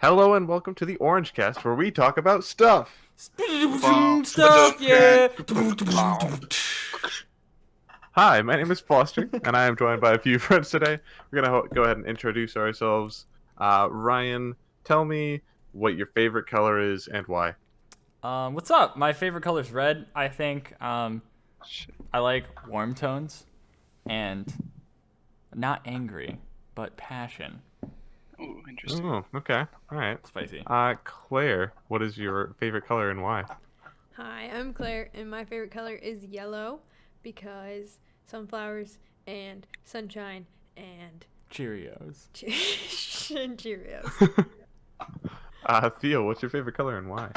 Hello and welcome to the OrangeCast, where we talk about stuff. Stuff, yeah. Hi, my name is Foster, and I am joined by a few friends today. We're gonna go ahead and introduce ourselves. Ryan, tell me what your favorite color is and why. What's up? My favorite color is red. I think I like warm tones and not angry, but passion. Oh, interesting. Oh, okay, all right. Spicy. Claire, what is your favorite color and why? Hi, I'm Claire, and my favorite color is yellow because sunflowers and sunshine and Cheerios. and Cheerios. Theo, what's your favorite color and why?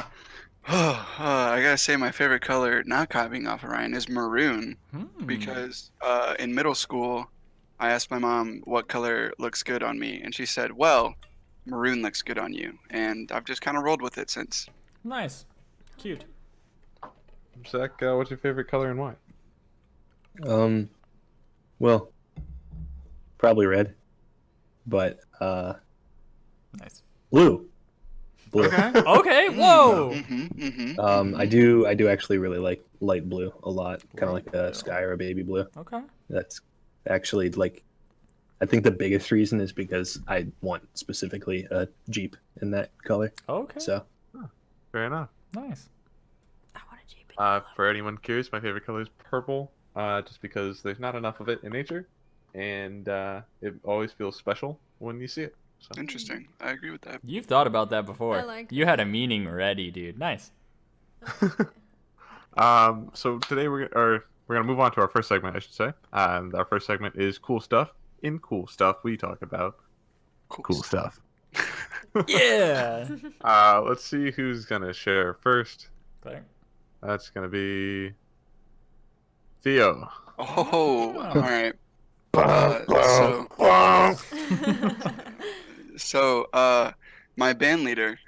I gotta say, my favorite color, not copying off of Ryan, is maroon. Because in middle school, I asked my mom what color looks good on me, and she said, "Well, maroon looks good on you." And I've just kind of rolled with it since. Nice. Cute. Zach, what's your favorite color and why? Well, probably red, but Nice. blue. Blue. Okay. Whoa. I do actually really like light blue a lot, kind of Light like a blue. sky or a baby blue. Okay. That's actually like, I think the biggest reason is because I want specifically a Jeep in that color. Okay. So Fair enough. Nice. I want a Jeep. For anyone curious, my favorite color is purple, just because there's not enough of it in nature, and it always feels special when you see it. So. Interesting. I agree with that. You've thought about that before. I like You had a meaning ready, dude. Nice. So today we're gonna move on to our first segment, I should say. Our first segment is cool stuff. In cool stuff, we talk about cool stuff. Yeah. Let's see who's gonna share first. Okay. That's gonna be Theo. Oh, all right. My band leader,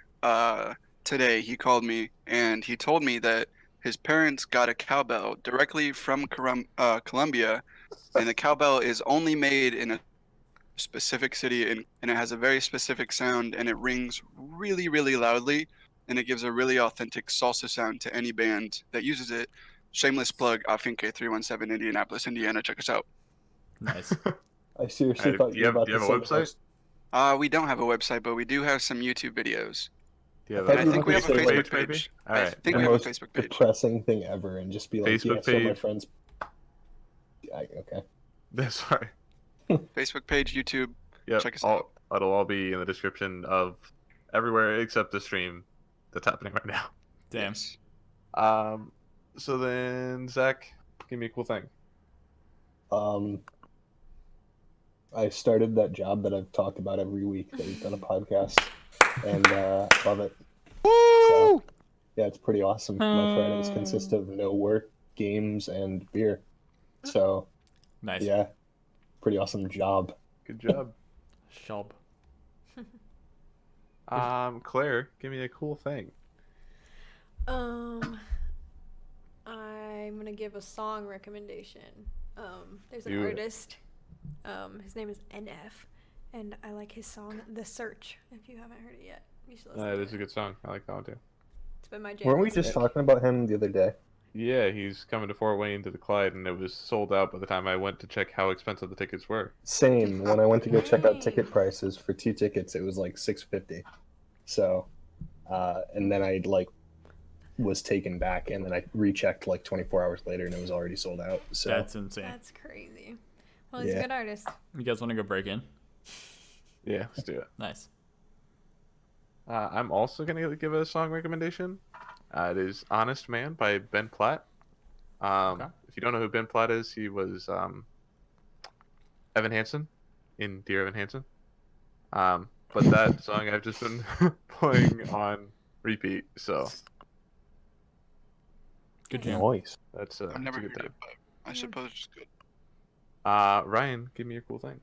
today he called me and he told me that his parents got a cowbell directly from Colombia, and the cowbell is only made in a specific city, and it has a very specific sound, and it rings really, really loudly, and it gives a really authentic salsa sound to any band that uses it. Shameless plug, Afinque 317, Indianapolis, Indiana. Check us out. Nice. I seriously Alright, thought do you were about do you to have a say website? We don't have a website, but we do have some YouTube videos. Do you have I And thought I you were think we about have a to say, Facebook maybe? page. All I right. think the we have a most Facebook page. depressing thing ever, and just be like, Facebook yeah, so my page. friends. Okay. That's right. Facebook page, YouTube. Yep. Check us out. It'll all be in the description of everywhere except the stream that's happening right now. Damn. Yes. So then Zach, give me a cool thing. I started that job that I've talked about every week that we've done a podcast, and love it. So, yeah, it's pretty awesome. My Fridays consist of no work, games, and beer. So, Nice. yeah, pretty awesome job. Good job. Shub. Claire, give me a cool thing. I'm gonna give a song recommendation. There's an Do it. artist. His name is NF, and I like his song "The Search." If you haven't heard it yet, you should listen That to is a it. good song. I like that one too. It's been my jam. Weren't we lately. just talking about him the other day? Yeah, he's coming to Fort Wayne to the Clyde, and it was sold out by the time I went to check how expensive the tickets were. Same. When I went to go check out ticket Dang. prices for 2 tickets, it was like $650. So, and then I was taken back, and then I rechecked like 24 hours later, and it was already sold out. So That's insane. That's crazy. Well, he's Yeah. a good artist. You guys want to go break in? Yeah, let's do it. Nice. I'm also gonna give a song recommendation. It is "Honest Man" by Ben Platt. Okay. If you don't know who Ben Platt is, he was Evan Hansen in Dear Evan Hansen. But that song I've just been playing on repeat, so Good jam. Noise. that's I've never that's a heard good it, but I suppose it's good. time. Ryan, give me a cool thing.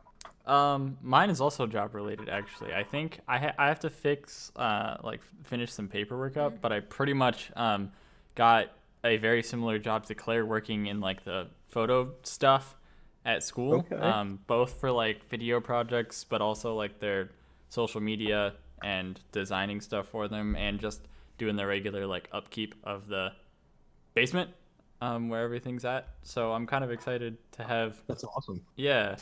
Mine is also job related. Actually, I think I have to finish some paperwork up, but I pretty much got a very similar job to Claire, working in like the photo stuff at school. Okay. Both for like video projects, but also like their social media and designing stuff for them, and just doing the regular like upkeep of the basement where everything's at. So I'm kind of excited to have. That's awesome. Yeah.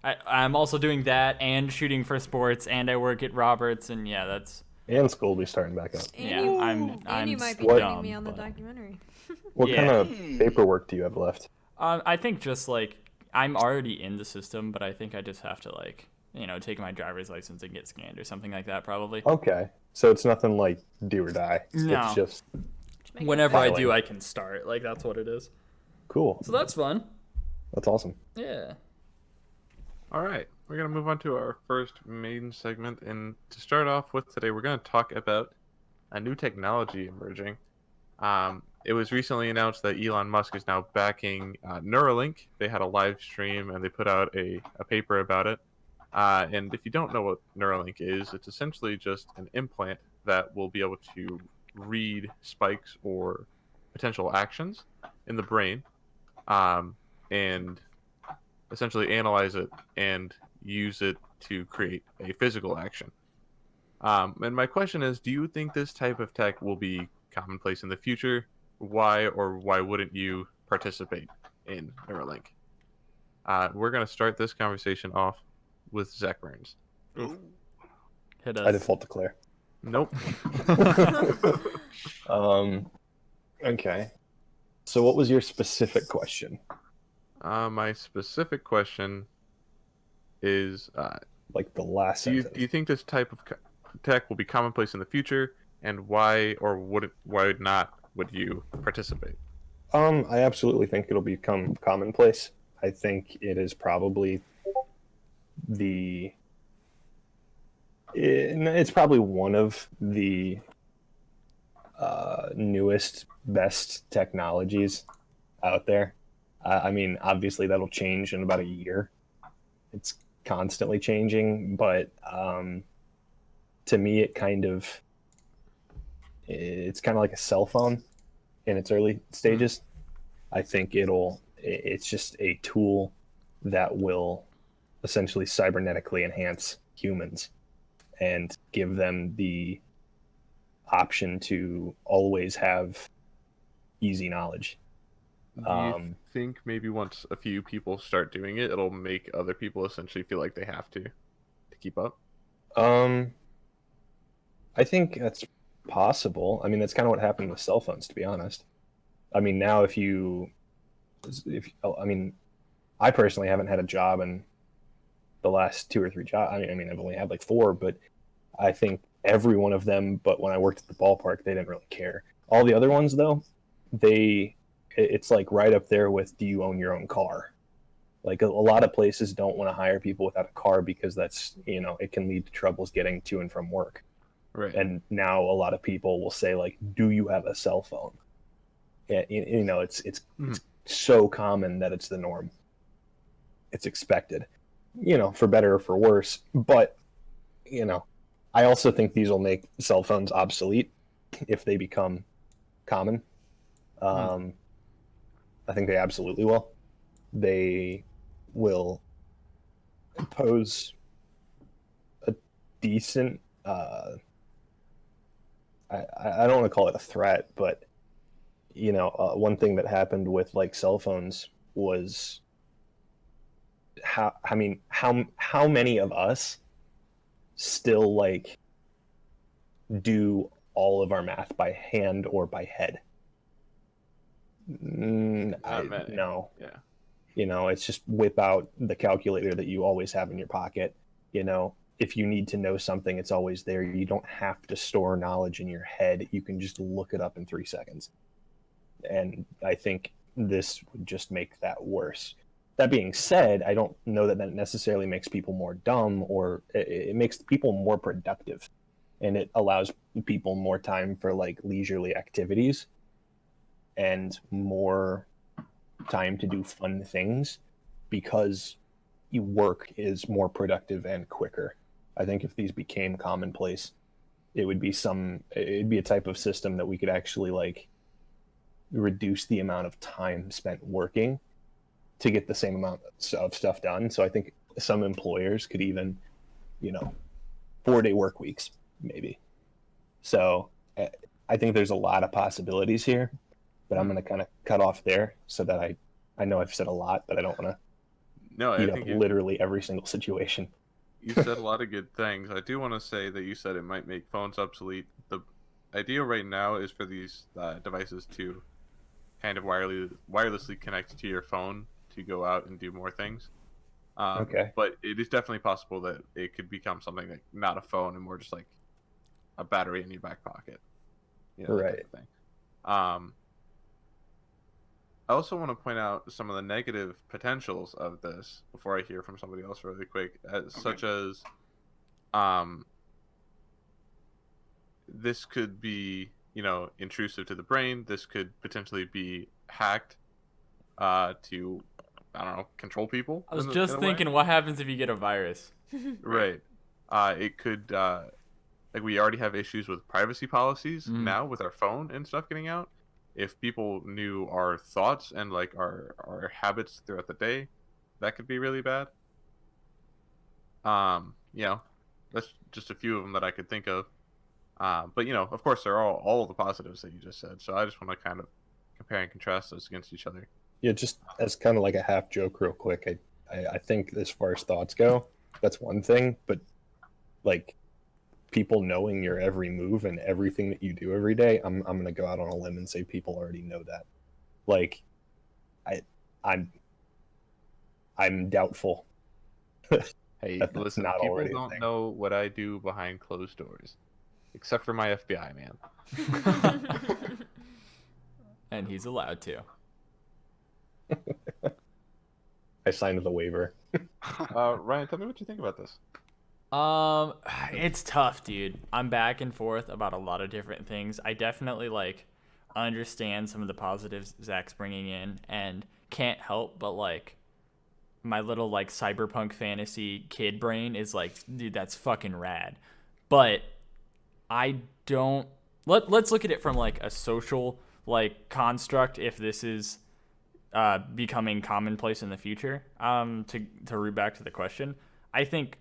I'm also doing that and shooting for sports, and I work at Roberts, and yeah, that's And school will be starting back up. And yeah. you, I'm and you might be what- joining me on the but- documentary. What Yeah. kind of paperwork do you have left? I think just like I'm already in the system, but I think I just have to like take my driver's license and get scanned or something like that probably. Okay, so it's nothing like do or die. No. It's just Just make it Whenever I filing. do, I can start. Like that's what it is. cool. So that's fun. That's awesome. Yeah. All right, we're going to move on to our first main segment. And to start off with today, we're going to talk about a new technology emerging. It was recently announced that Elon Musk is now backing Neuralink. They had a live stream and they put out a paper about it. And if you don't know what Neuralink is, it's essentially just an implant that will be able to read spikes or potential actions in the brain, and essentially analyze it and use it to create a physical action. And my question is, do you think this type of tech will be commonplace in the future? Why or why wouldn't you participate in Neuralink? We're going to start this conversation off with Zach Burns. Hit I us. default to Claire. Nope. Okay. So what was your specific question? My specific question is, Like the last do sentence. you think this type of tech will be commonplace in the future, and why or why not would you participate? I absolutely think it'll become commonplace. I think it is probably it's probably one of the newest, best technologies out there. I mean, obviously that'll change in about a year. It's constantly changing, but to me, it's kind of like a cell phone in its early stages. I think it's just a tool that will essentially cybernetically enhance humans and give them the option to always have easy knowledge. Do you think maybe once a few people start doing it, it'll make other people essentially feel like they have to keep up? I think that's possible. I mean, that's kind of what happened with cell phones, to be honest. I mean, now I mean, I personally haven't had a job in the last 2 or 3 jobs. I mean, I've only had like 4, but I think every one of them, but when I worked at the ballpark, they didn't really care. All the other ones, though, it's like right up there with, do you own your own car? Like a lot of places don't want to hire people without a car because that's, it can lead to troubles getting to and from work. Right. And now a lot of people will say like, do you have a cell phone? Yeah, it's so common that it's the norm. It's expected, for better or for worse. But, I also think these will make cell phones obsolete if they become common. I think they absolutely will. They will pose a decent, I don't want to call it a threat, but one thing that happened with like cell phones was how many of us still like do all of our math by hand or by head? Not many. No. Yeah. It's just whip out the calculator that you always have in your pocket. If you need to know something, it's always there. You don't have to store knowledge in your head. You can just look it up in 3 seconds. And I think this would just make that worse. That being said, I don't know that necessarily makes people more dumb, or it makes people more productive. And it allows people more time for like leisurely activities and more time to do fun things because work is more productive and quicker. I think if these became commonplace, it'd be a type of system that we could actually like reduce the amount of time spent working to get the same amount of stuff done. So I think some employers could even, 4-day work weeks, maybe. So I think there's a lot of possibilities here, but I'm going to kind of cut off there so that I know I've said a lot, but I don't want No, to I eat up think literally every single situation. you said a lot of good things. I do want to say that you said it might make phones obsolete. The idea right now is for these devices to kind of wirelessly connect to your phone to go out and do more things. Okay. But it is definitely possible that it could become something like not a phone and more just like a battery in your back pocket. You know, that Right. type of thing. I also want to point out some of the negative potentials of this before I hear from somebody else really quick, such as this could be, intrusive to the brain. This could potentially be hacked to, I don't know, control people. I was in just a way. thinking, what happens if you get a virus? Right. It could, like, we already have issues with privacy policies now with our phone and stuff getting out. If people knew our thoughts and like our habits throughout the day, that could be really bad. That's just a few of them that I could think of. But of course, there are all of the positives that you just said. So I just want to kind of compare and contrast those against each other. Yeah, just as kind of like a half joke, real quick. I think as far as thoughts go, that's one thing, but like people knowing your every move and everything that you do every day, I'm gonna go out on a limb and say people already know that. Like, I'm doubtful. Hey, that's listen, not people already a don't thing. know what I do behind closed doors, except for my FBI man. And he's allowed to. I signed the waiver. Ryan, tell me what you think about this. It's tough, dude. I'm back and forth about a lot of different things. I definitely like understand some of the positives Zach's bringing in, and can't help but like my little like cyberpunk fantasy kid brain is like, dude, that's fucking rad. But I don't. Let's look at it from like a social like construct. If this is becoming commonplace in the future, to root back to the question, I think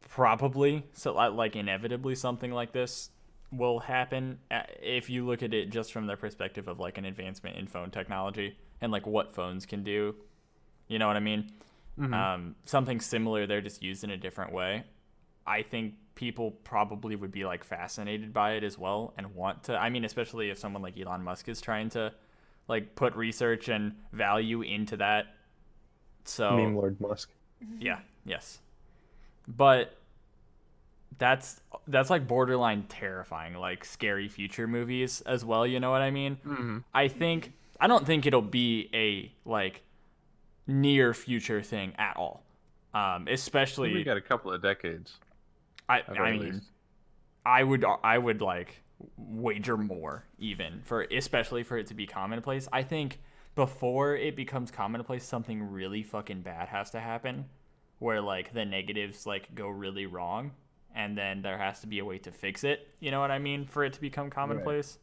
probably, so like inevitably something like this will happen if you look at it just from the perspective of like an advancement in phone technology and like what phones can do. You know what I mean? Something similar, they're just used in a different way. I think people probably would be like fascinated by it as well and want to. I mean, especially if someone like Elon Musk is trying to like put research and value into that. So Meme Lord Musk. yeah, yes. But that's like borderline terrifying, like scary future movies as well, you know what I mean? I don't think it'll be a like near future thing at all. Especially We got a couple of decades. I at very mean, least. I would like wager more even for, especially for it to be commonplace. I think before it becomes commonplace, something really fucking bad has to happen where like the negatives like go really wrong, and then there has to be a way to fix it, you know what I mean, for it to become commonplace.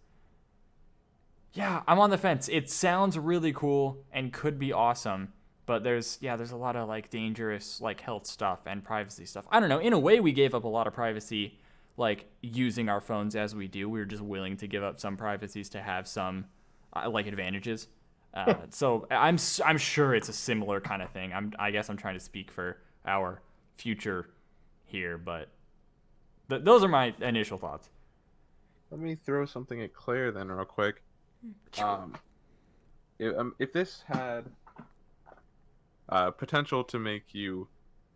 Yeah, I'm on the fence. It sounds really cool and could be awesome, but there's a lot of like dangerous like health stuff and privacy stuff. I don't know. In a way, we gave up a lot of privacy, like using our phones as we do. We were just willing to give up some privacies to have some like advantages. So I'm sure it's a similar kind of thing. I guess I'm trying to speak for our future here, but those are my initial thoughts. Let me throw something at Claire then, real quick. If this had potential to make you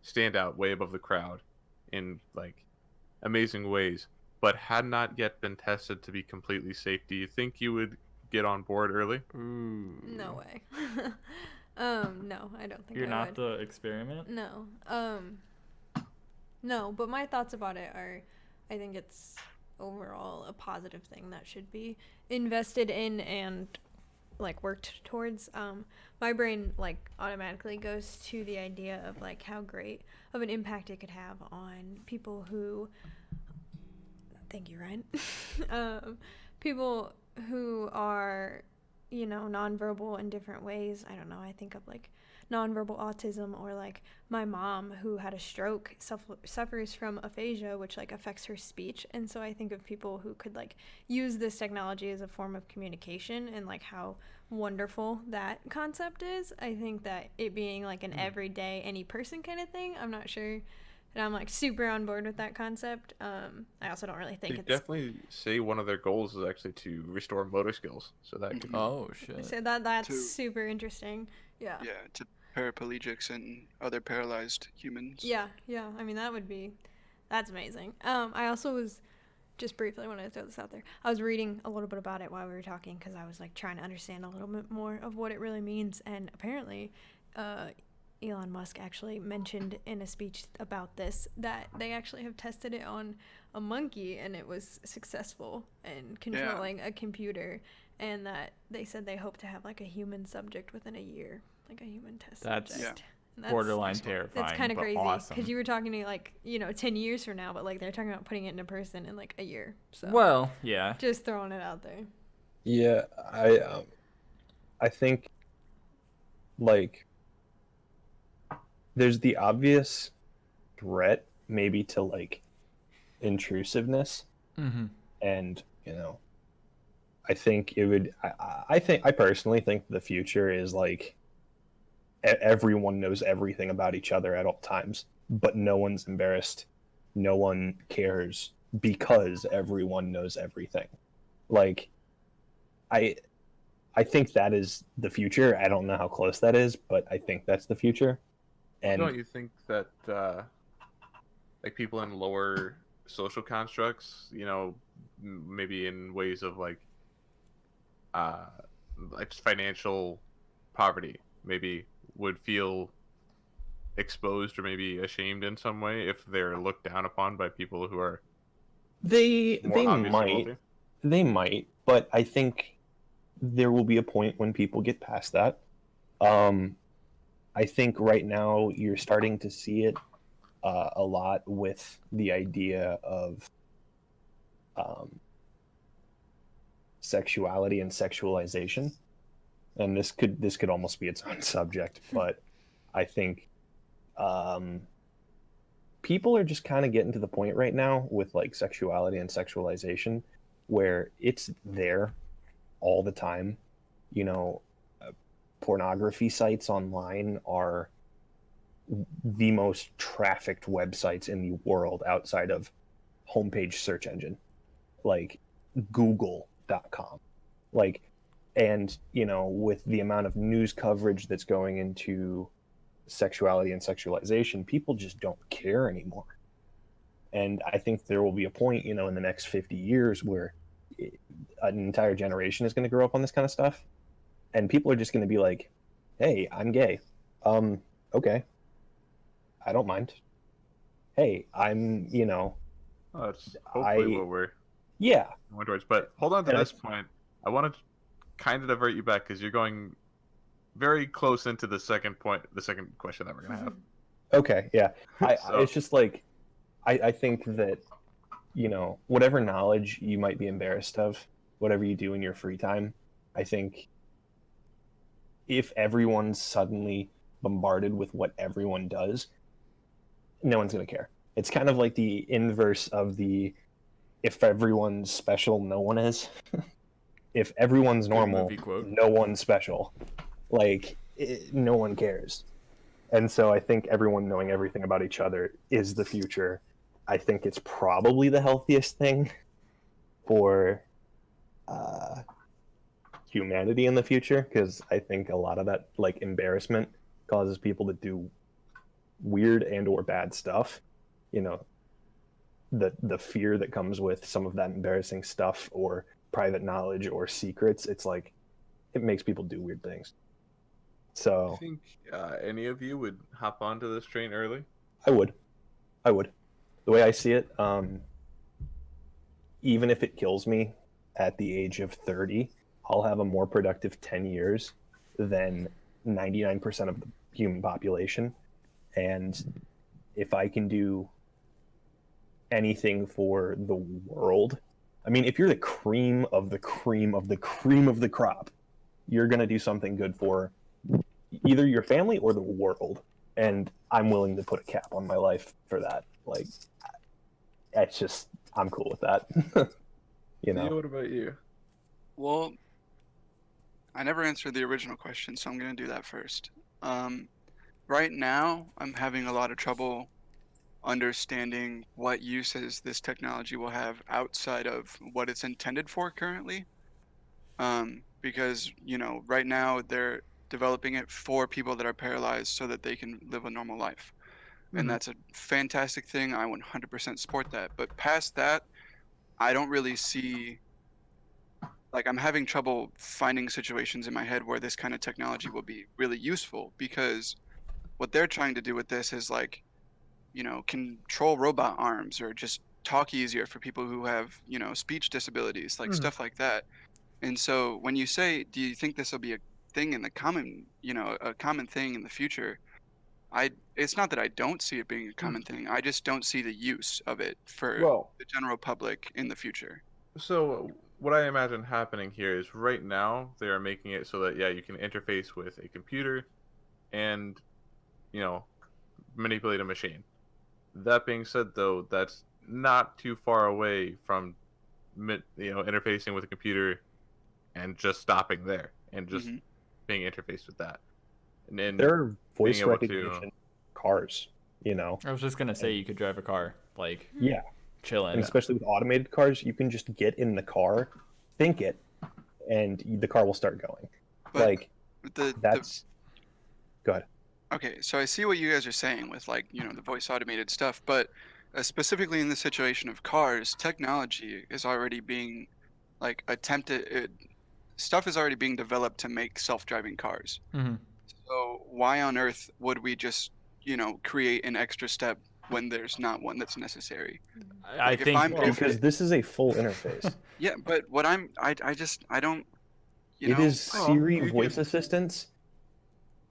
stand out way above the crowd in like amazing ways, but had not yet been tested to be completely safe, do you think you would get on board early? No way. No, I don't think You're I not would. the experiment? No. No, but my thoughts about it are, I think it's overall a positive thing that should be invested in and like worked towards. My brain like automatically goes to the idea of like how great of an impact it could have on people who, thank you, Ryan, people who are, nonverbal in different ways. I don't know, I think of like nonverbal autism, or like my mom who had a stroke suffers from aphasia, which like affects her speech. And so I think of people who could like use this technology as a form of communication, and like how wonderful that concept is. I think that it being like an everyday any person kind of thing, I'm not sure. And I'm like super on board with that concept. I also don't really think They it's definitely say one of their goals is actually to restore motor skills. So that could be Oh shit. so that's To- super interesting. Yeah. to paraplegics and other paralyzed humans. Yeah. I mean, that's amazing. I also was just briefly, I want to throw this out there. I was reading a little bit about it while we were talking because I was like trying to understand a little bit more of what it really means. And apparently, Elon Musk actually mentioned in a speech about this that they actually have tested it on a monkey and it was successful in controlling a computer, and that they said they hope to have like a human subject within a year, like a human test That's subject. And borderline terrifying. That's kind of but crazy awesome. because you were talking to like 10 years from now, but like they're talking about putting it in a person in like a year. So Well, yeah. just throwing it out there. Yeah, I think like there's the obvious threat maybe to like intrusiveness, Mm-hmm. and I think it would. I personally think the future is like everyone knows everything about each other at all times, but no one's embarrassed. No one cares because everyone knows everything. Like, I think that is the future. I don't know how close that is, but I think that's the future. And Don't you think that like people in lower social constructs, maybe in ways of like just financial poverty, maybe would feel exposed or maybe ashamed in some way if they're looked down upon by people who are they more obviously might wealthy? they might, but I think there will be a point when people get past that. I think right now you're starting to see it a lot with the idea of sexuality and sexualization, and this could almost be its own subject, but I think people are just kind of getting to the point right now with like sexuality and sexualization where it's there all the time. Pornography sites online are the most trafficked websites in the world outside of homepage search engine, like google.com. Like, and with the amount of news coverage that's going into sexuality and sexualization, people just don't care anymore. And I think there will be a point, in the next 50 years where an entire generation is going to grow up on this kind of stuff, and people are just going to be like, hey, I'm gay. Okay, I don't mind. Hey, I'm That's hopefully I what we're yeah going towards. But hold on to And this point. I want to kind of divert you back because you're going very close into the second question that we're gonna have. okay, yeah. So- It's just like I think that whatever knowledge you might be embarrassed of, whatever you do in your free time, I think if everyone's suddenly bombarded with what everyone does, no one's going to care. It's kind of like the inverse of the if everyone's special, no one is. If everyone's normal, movie quote. no one's special. Like, no one cares. And so I think everyone knowing everything about each other is the future. I think it's probably the healthiest thing for humanity in the future, because I think a lot of that like embarrassment causes people to do weird and or bad stuff. The fear that comes with some of that embarrassing stuff or private knowledge or secrets, it's like it makes people do weird things. I So think any of you would hop onto this train early? I would. The way I see it, even if it kills me at the age of 30, I'll have a more productive 10 years than 99% of the human population. And if I can do anything for the world, I mean, if you're the cream of the cream of the cream of the crop, you're going to do something good for, either your family or the world. And I'm willing to put a cap on my life for that. Like, it's just, I'm cool with that. You know? Theo, what about you? Well, I never answered the original question, so I'm gonna do that first. Right now, I'm having a lot of trouble understanding what uses this technology will have outside of what it's intended for currently. Because, right now they're developing it for people that are paralyzed so that they can live a normal life. And Mhm. that's a fantastic thing. I 100% support that. But past that, I don't really see, like, I'm having trouble finding situations in my head where this kind of technology will be really useful because what they're trying to do with this is like, control robot arms or just talk easier for people who have, speech disabilities, like Mhm. stuff like that. And so when you say, do you think this will be a thing in the common, a common thing in the future? It's not that I don't see it being a Hmm. common thing. I just don't see the use of it for Well, the general public in the future. so what I imagine happening here is right now they are making it so that yeah, you can interface with a computer and you know manipulate a machine. That being said, though, that's not too far away from interfacing with a computer and just stopping there and just Hmm. being interfaced with that, and then There are being voice able to. recognition cars, you know? I was just gonna say you could drive a car, like Yeah. And chilling. especially with automated cars, you can just get in the car, think it, and the car will start going. But Like, the that's. Go ahead. okay, so I see what you guys are saying with like, the voice automated stuff, but specifically in the situation of cars, technology is already being like stuff is already being developed to make self-driving cars. Hmm. So why on earth would we just, create an extra step when there's not one that's necessary? I Like if think I'm if Because this is a full interface. yeah, but what I just I don't, It is Oh, Siri you voice can. assistants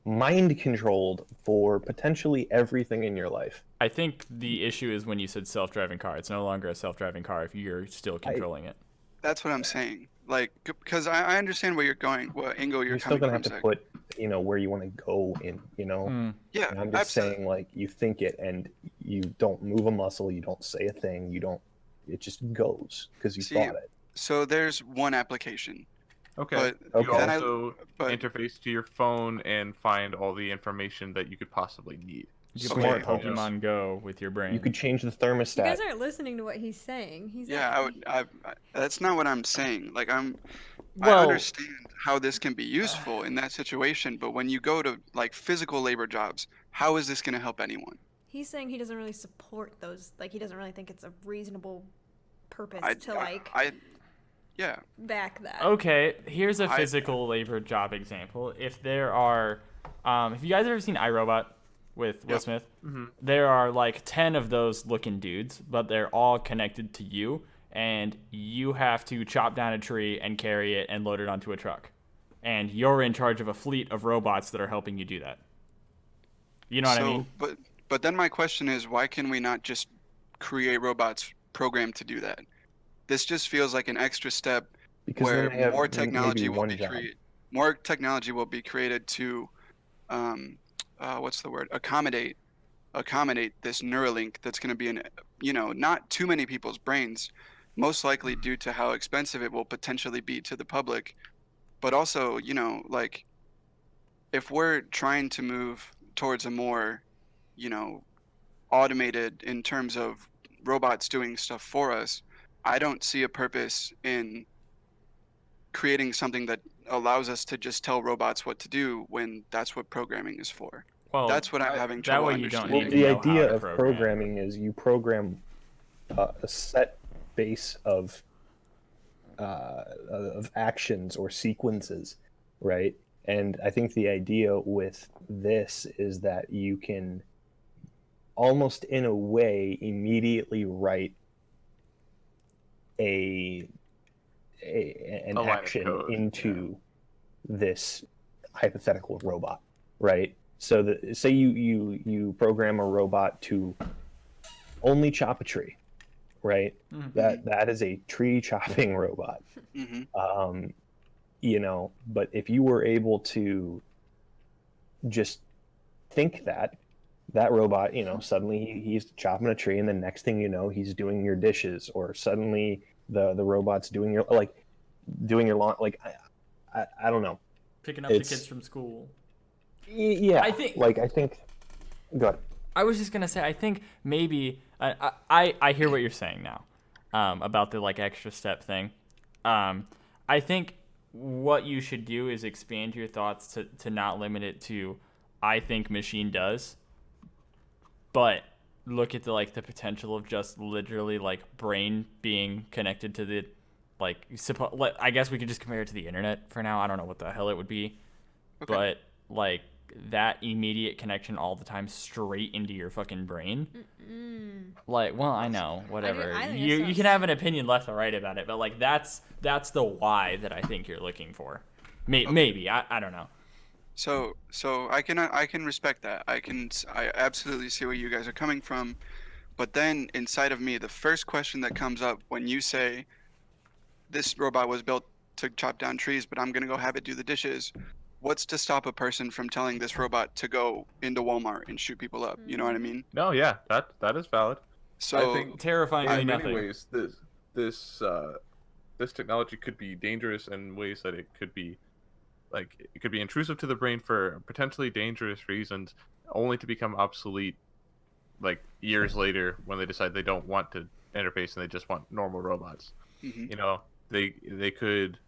mind controlled for potentially everything in your life. I think the issue is when you said self-driving car. It's no longer a self-driving car if you're still controlling it. that's what I'm saying. Like because I understand where you're going, what angle you're You're still coming gonna have from, to Zach. put, where you want to go in. Hmm. Yeah, And I'm just absolutely. saying, like, you think it and you don't move a muscle, you don't say a thing, it just goes because you See, thought it. so there's one application, Okay. but You Okay. then I also but interface to your phone and find all the information that you could possibly need. You could play okay, Smart homes. Pokemon Go with your brain. You could change the You thermostat. guys aren't listening to what he's saying. He's yeah, that's not what I'm saying. Like I Well, understand how this can be useful in that situation, but when you go to like physical labor jobs, how is this going to help anyone? He's saying he doesn't really support those. Like he doesn't really think it's a reasonable purpose I, to I, like I yeah, back that. okay, here's a I, physical labor job example. If there are, if you guys have ever seen iRobot with Will Yep. Smith, Mm-hmm. there are like 10 of those looking dudes, but they're all connected to you, and you have to chop down a tree and carry it and load it onto a truck. And you're in charge of a fleet of robots that are helping you do that. You know what I so, mean? but then my question is, why can we not just create robots programmed to do that? This just feels like an extra step Because then where they have maybe will one be job. more technology will be created to what's the word, accommodate this Neuralink that's going to be in, not too many people's brains, most likely due to how expensive it will potentially be to the public, but also, like if we're trying to move towards a more, you know automated in terms of robots doing stuff for us, I don't see a purpose in creating something that allows us to just tell robots what to do when that's what programming is for. Well, That's what I'm having that trouble way you don't Well, even understanding. the know how idea to of program. programming is you program a set base of actions or sequences, right? And I think the idea with this is that you can almost in a way immediately write a, an A line of action code, into this hypothetical robot, right? So that say you program a robot to only chop a tree, right? Mhm. That is a tree chopping robot. Hmm. But if you were able to just think that robot, suddenly he's chopping a tree, and the next thing you know, he's doing your dishes, or suddenly the robot's doing your lawn. Like I don't know. Picking up the kids from school. Yeah, I think. Go ahead. I was just gonna say, I think maybe I hear what you're saying now, about the like extra step thing. I think what you should do is expand your thoughts to not limit it to, I think machine does, but look at the potential of just literally brain being connected to the I guess we could just compare it to the internet for now. I don't know what the hell it would be, but that immediate connection all the time straight into your fucking brain. Well, I know, whatever. I think You can have an opinion left or right about it, but that's the why that I think you're looking for. Maybe I don't know. So I can respect that. I absolutely see where you guys are coming from, but then inside of me, the first question that comes up when you say this robot was built to chop down trees, but I'm gonna go have it do the dishes. What's to stop a person from telling this robot to go into Walmart and shoot people up? You know what I mean? No, yeah, that is valid. So I think Terrifyingly in nothing. many ways, this technology could be dangerous in ways that it could be intrusive to the brain for potentially dangerous reasons, only to become obsolete years later when they decide they don't want to interface and they just want normal robots. They could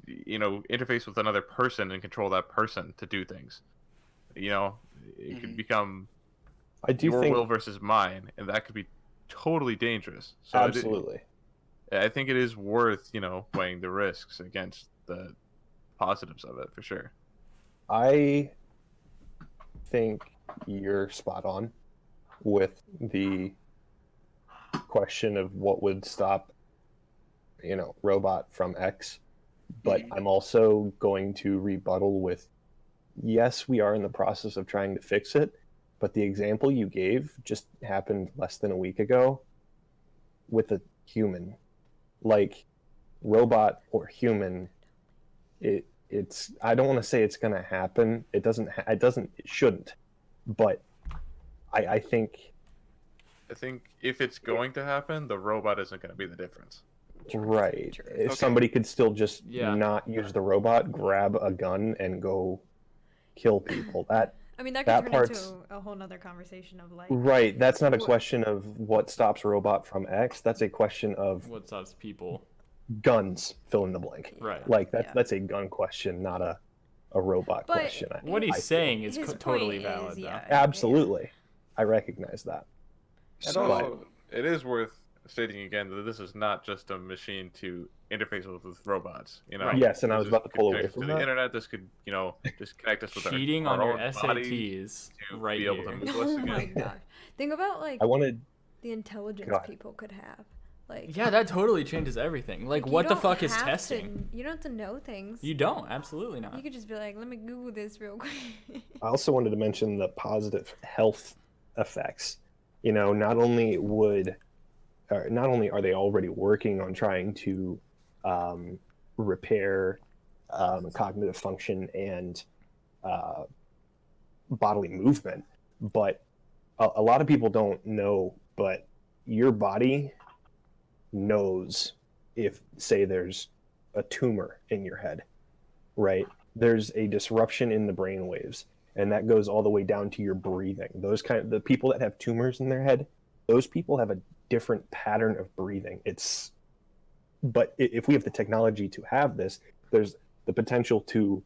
interface with another person and control that person to do things. It could become your will versus mine, and that could be totally dangerous. So Absolutely. I think it is worth, weighing the risks against the positives of it, for sure. I think you're spot on with the question of what would stop, robot from X. But I'm also going to rebuttal with, yes, we are in the process of trying to fix it, but the example you gave just happened less than a week ago with a human. Robot or human, it's I don't want to say it's going to happen. It shouldn't. But I think if it's going to happen, the robot isn't going to be the difference. Right. If somebody could still just not use the robot, grab a gun, and go kill people, that could turn into a whole nother conversation of Right. That's not a question of what stops robot from X. That's a question of what stops people. Guns, fill in the blank. Right. That's a gun question, not a robot question. What he's saying is totally valid, though. Absolutely. I recognize that. And also, it is worth stating again that this is not just a machine to interface with robots. Yes, and I was about to pull away from the internet. This could, just connect us with cheating our on your own SATs to right be able to move us again. Oh my gosh! Think about the intelligence people could have. Yeah, that totally changes everything. What the fuck is testing? You don't have to know things. You don't, absolutely not. You could just be like, let me Google this real quick. I also wanted to mention the positive health effects. Not only are they already working on trying to repair cognitive function and bodily movement, but a lot of people don't know, but your body knows if, say, there's a tumor in your head, right? There's a disruption in the brain waves, and that goes all the way down to your breathing. The people that have tumors in their head, those people have a different pattern of breathing. But if we have the technology to have this, there's the potential to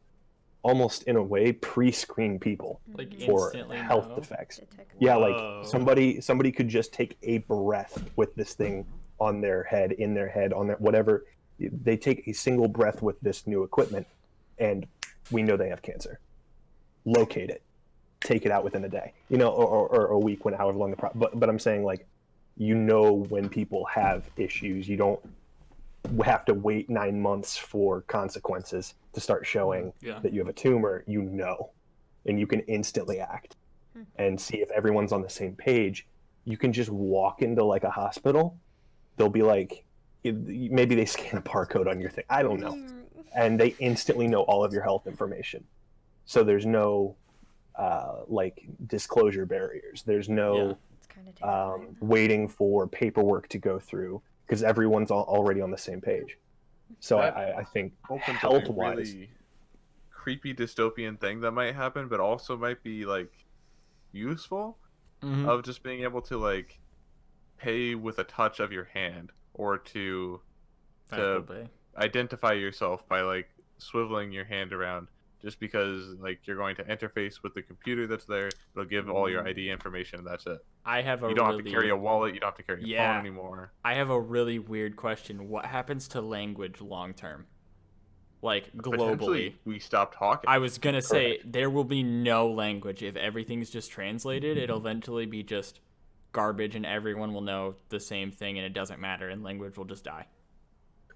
almost in a way pre-screen people for health effects. Yeah, somebody could just take a breath with this thing on their head, in their head, on their whatever. They take a single breath with this new equipment, and we know they have cancer. Locate it, take it out within a day, or a week, however long but I'm saying when people have issues, you don't have to wait 9 months for consequences to start showing that you have a tumor, and you can instantly act and see if everyone's on the same page. You can just walk into a hospital. They'll be maybe they scan a barcode on your thing. I don't know. and they instantly know all of your health information. So there's no like disclosure barriers. There's no It's kind of terrifying. waiting for paperwork to go through because everyone's already on the same page. So That I think opens up a health-wise, really creepy dystopian thing that might happen, but also might be like useful Mhm. of just being able to like pay with a touch of your hand or to Apple Pay. identify yourself by like swiveling your hand around just because like you're going to interface with the computer that's there. It'll give all your ID information and that's it. I have a You don't really have to carry a wallet, you don't have to carry a Yeah. phone anymore. I have a really weird question. What happens to language long term? Like Potentially globally. we stop talking. I was gonna say there will be no language if everything's just translated. It'll eventually be just garbage, and everyone will know the same thing, and it doesn't matter, and language will just die.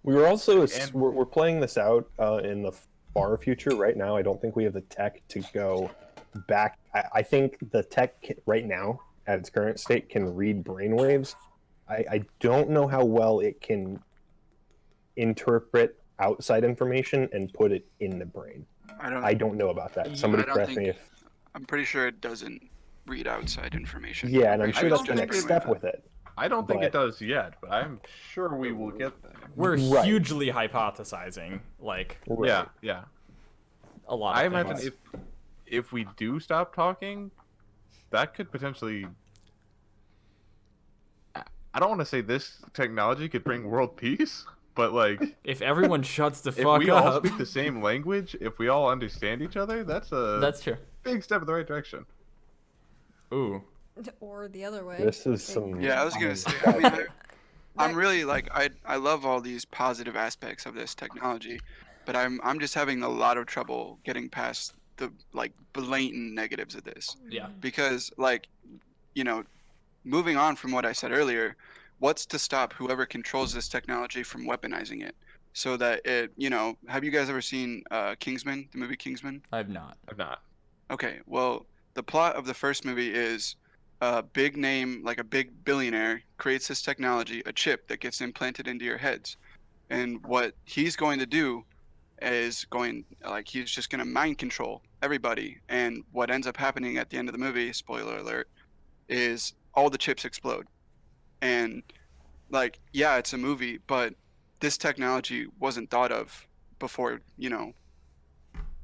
we were also And- we're playing this out in the far future right now. I don't think we have the tech to go back. I think the tech right now at its current state can read brainwaves. I don't know how well it can interpret outside information and put it in the brain. I don't know about that. Somebody I don't correct think- me if. I'm pretty sure it doesn't read outside information. Yeah, and I'm pretty sure I that's don't the think next it- step with it. I don't think it but- does yet, but I'm sure we will get there. We're Right. hugely hypothesizing, like Right. Yeah, yeah. a lot of I things. imagine if we do stop talking, that could potentially. I don't want to say this technology could bring world peace, but like If everyone shuts the if fuck we all up, speak the same language, if we all understand each other, that's a that's true. big step in the right direction. Ooh, Or the other way. This is some. Yeah, I was gonna say. I mean, I'm really like I love all these positive aspects of this technology, but I'm just having a lot of trouble getting past the like blatant negatives of this yeah. because like you know, moving on from what I said earlier, what's to stop whoever controls this technology from weaponizing it so that it have you guys ever seen Kingsman, the movie Kingsman? I've not. I'm not. Okay, well, the plot of the first movie is a big name, like a big billionaire, creates this technology, a chip that gets implanted into your heads. And what he's going to do is he's just going to mind control everybody. And what ends up happening at the end of the movie, spoiler alert, is all the chips explode. And, like, yeah, it's a movie, but this technology wasn't thought of before,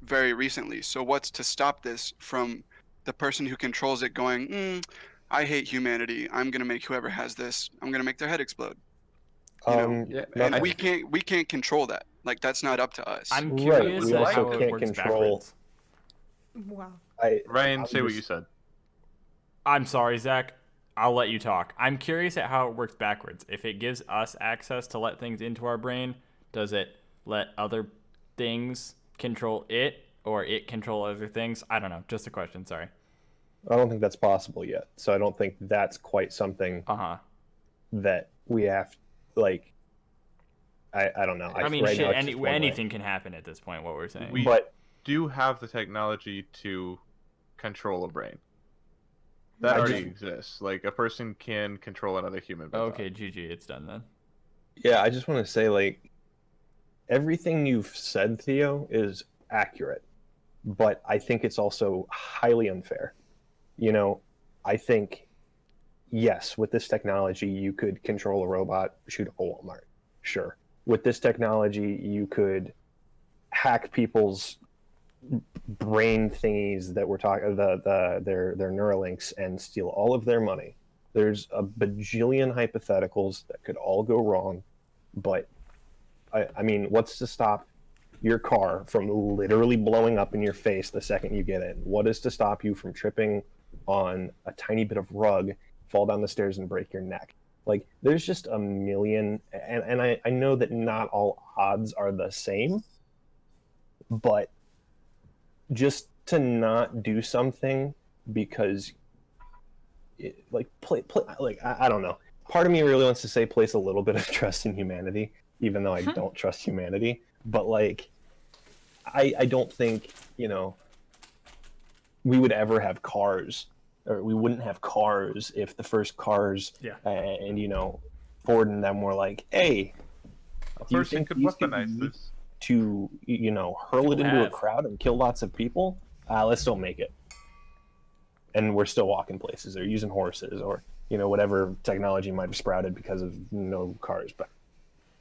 very recently. So what's to stop this from the person who controls it going, I hate humanity. I'm gonna make whoever has this, I'm gonna make their head explode. Yeah, And I- we can't control that. Like that's not up to us. I'm Right, curious we at also how it can't works control- backwards. Wow. Ryan, I'm say what just- you said. I'm sorry, Zach. I'll let you talk. I'm curious at how it works backwards. If it gives us access to let things into our brain, does it let other things control it, or it control other things? I don't know. Just a question. Sorry. I don't think that's possible yet. So I don't think that's quite something Uh-huh. that we have. Like, I don't know. I mean, right shit. now it's just one way. Anything can happen at this point. What we're saying. We But do have the technology to control a brain. That I already just- exists. Like a person can control another human. by Okay, GG. It's done then. yeah, I just want to say, like, everything you've said, Theo, is accurate, but I think it's also highly unfair. I think, yes, with this technology, you could control a robot, shoot a Walmart. Sure. With this technology, you could hack people's brain thingies that we're talking, their Neuralinks, and steal all of their money. There's a bajillion hypotheticals that could all go wrong, but I mean, what's to stop your car from literally blowing up in your face the second you get in? What is to stop you from tripping on a tiny bit of rug, fall down the stairs, and break your neck? Like, there's just a million, and I know that not all odds are the same, but just to not do something because, I don't know. Part of me really wants to say place a little bit of trust in humanity, even though I don't trust humanity. But like, I don't think we would ever have cars, or we wouldn't have cars if the first cars and Ford and them were like, hey, A do you person think could these could weaponize be- this. to, you know, hurl it People into a have. crowd and kill lots of people, let's still make it. And we're still walking places or using horses or, you know, whatever technology might have sprouted because of no cars. But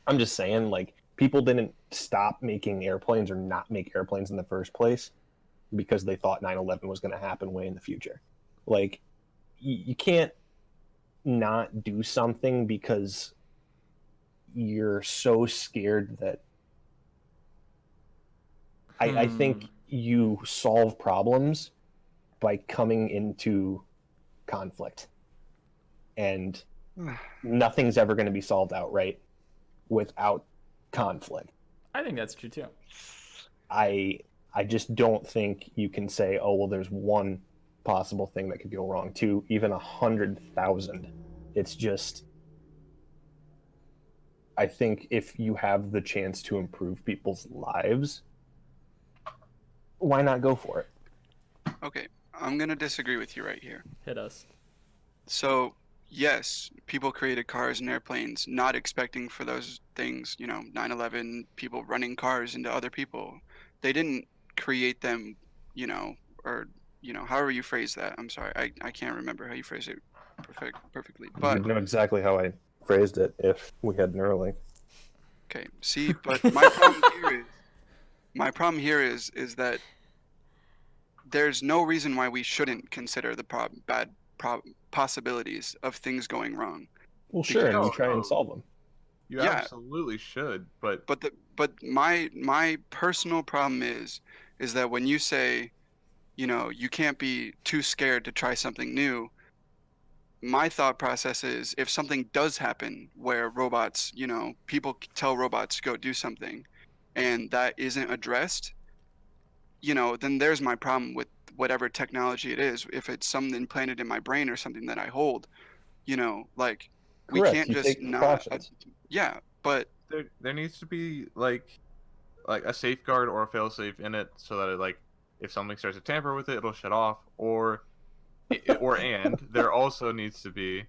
I'm just saying, like, people didn't stop making airplanes or not make airplanes in the first place because they thought 9/11 was going to happen way in the future. Like, you can't not do something because you're so scared that I think you solve problems by coming into conflict, and nothing's ever going to be solved outright without conflict. I think that's true too. I just don't think you can say, oh well, there's one possible thing that could go wrong to even 100,000. It's just, I think if you have the chance to improve people's lives, why not go for it? Okay, I'm gonna disagree with you right here. Hit us. So, yes, people created cars and airplanes not expecting for those things, you know, 9/11, people running cars into other people. They didn't create them, you know, or, you know, however you phrase that. I'm sorry, I can't remember how you phrase it perfectly. But, You'd know exactly how I phrased it if we had Neuralink. okay, see, but my problem here is that there's no reason why we shouldn't consider the bad possibilities of things going wrong. Well, sure, and No, you try no. and solve them. You Yeah. absolutely should, but But my personal problem is that when you say, you know, you can't be too scared to try something new, my thought process is if something does happen where robots, you know, people tell robots to go do something and that isn't addressed, you know, then there's my problem with whatever technology it is. If it's something implanted in my brain or something that I hold, you know, like we Correct. can't You just take precautions. yeah, but there needs to be like a safeguard or a failsafe in it so that it, like, if something starts to tamper with it, it'll shut off, or and there also needs to be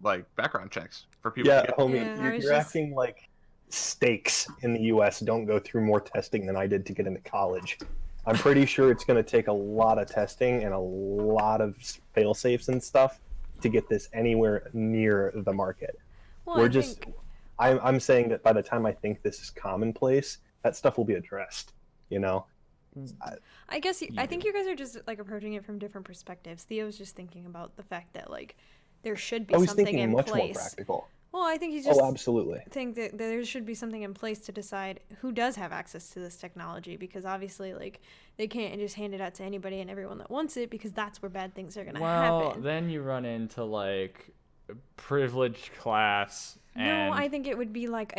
like background checks for people to Yeah, get. homie, Yeah, I was you're just- acting like stakes in the U.S. don't go through more testing than I did to get into college. I'm pretty sure it's going to take a lot of testing and a lot of fail safes and stuff to get this anywhere near the market. Well, We're I just, think I'm saying that by the time I think this is commonplace, that stuff will be addressed. You know, I guess I think you guys are just like approaching it from different perspectives. Theo's just thinking about the fact that like there should be I was something thinking in much more place. practical. Well, I think he's just Oh, absolutely. think that there should be something in place to decide who does have access to this technology, because obviously like they can't just hand it out to anybody and everyone that wants it, because that's where bad things are going to Well, happen. then you run into like privileged class. And No, I think it would be like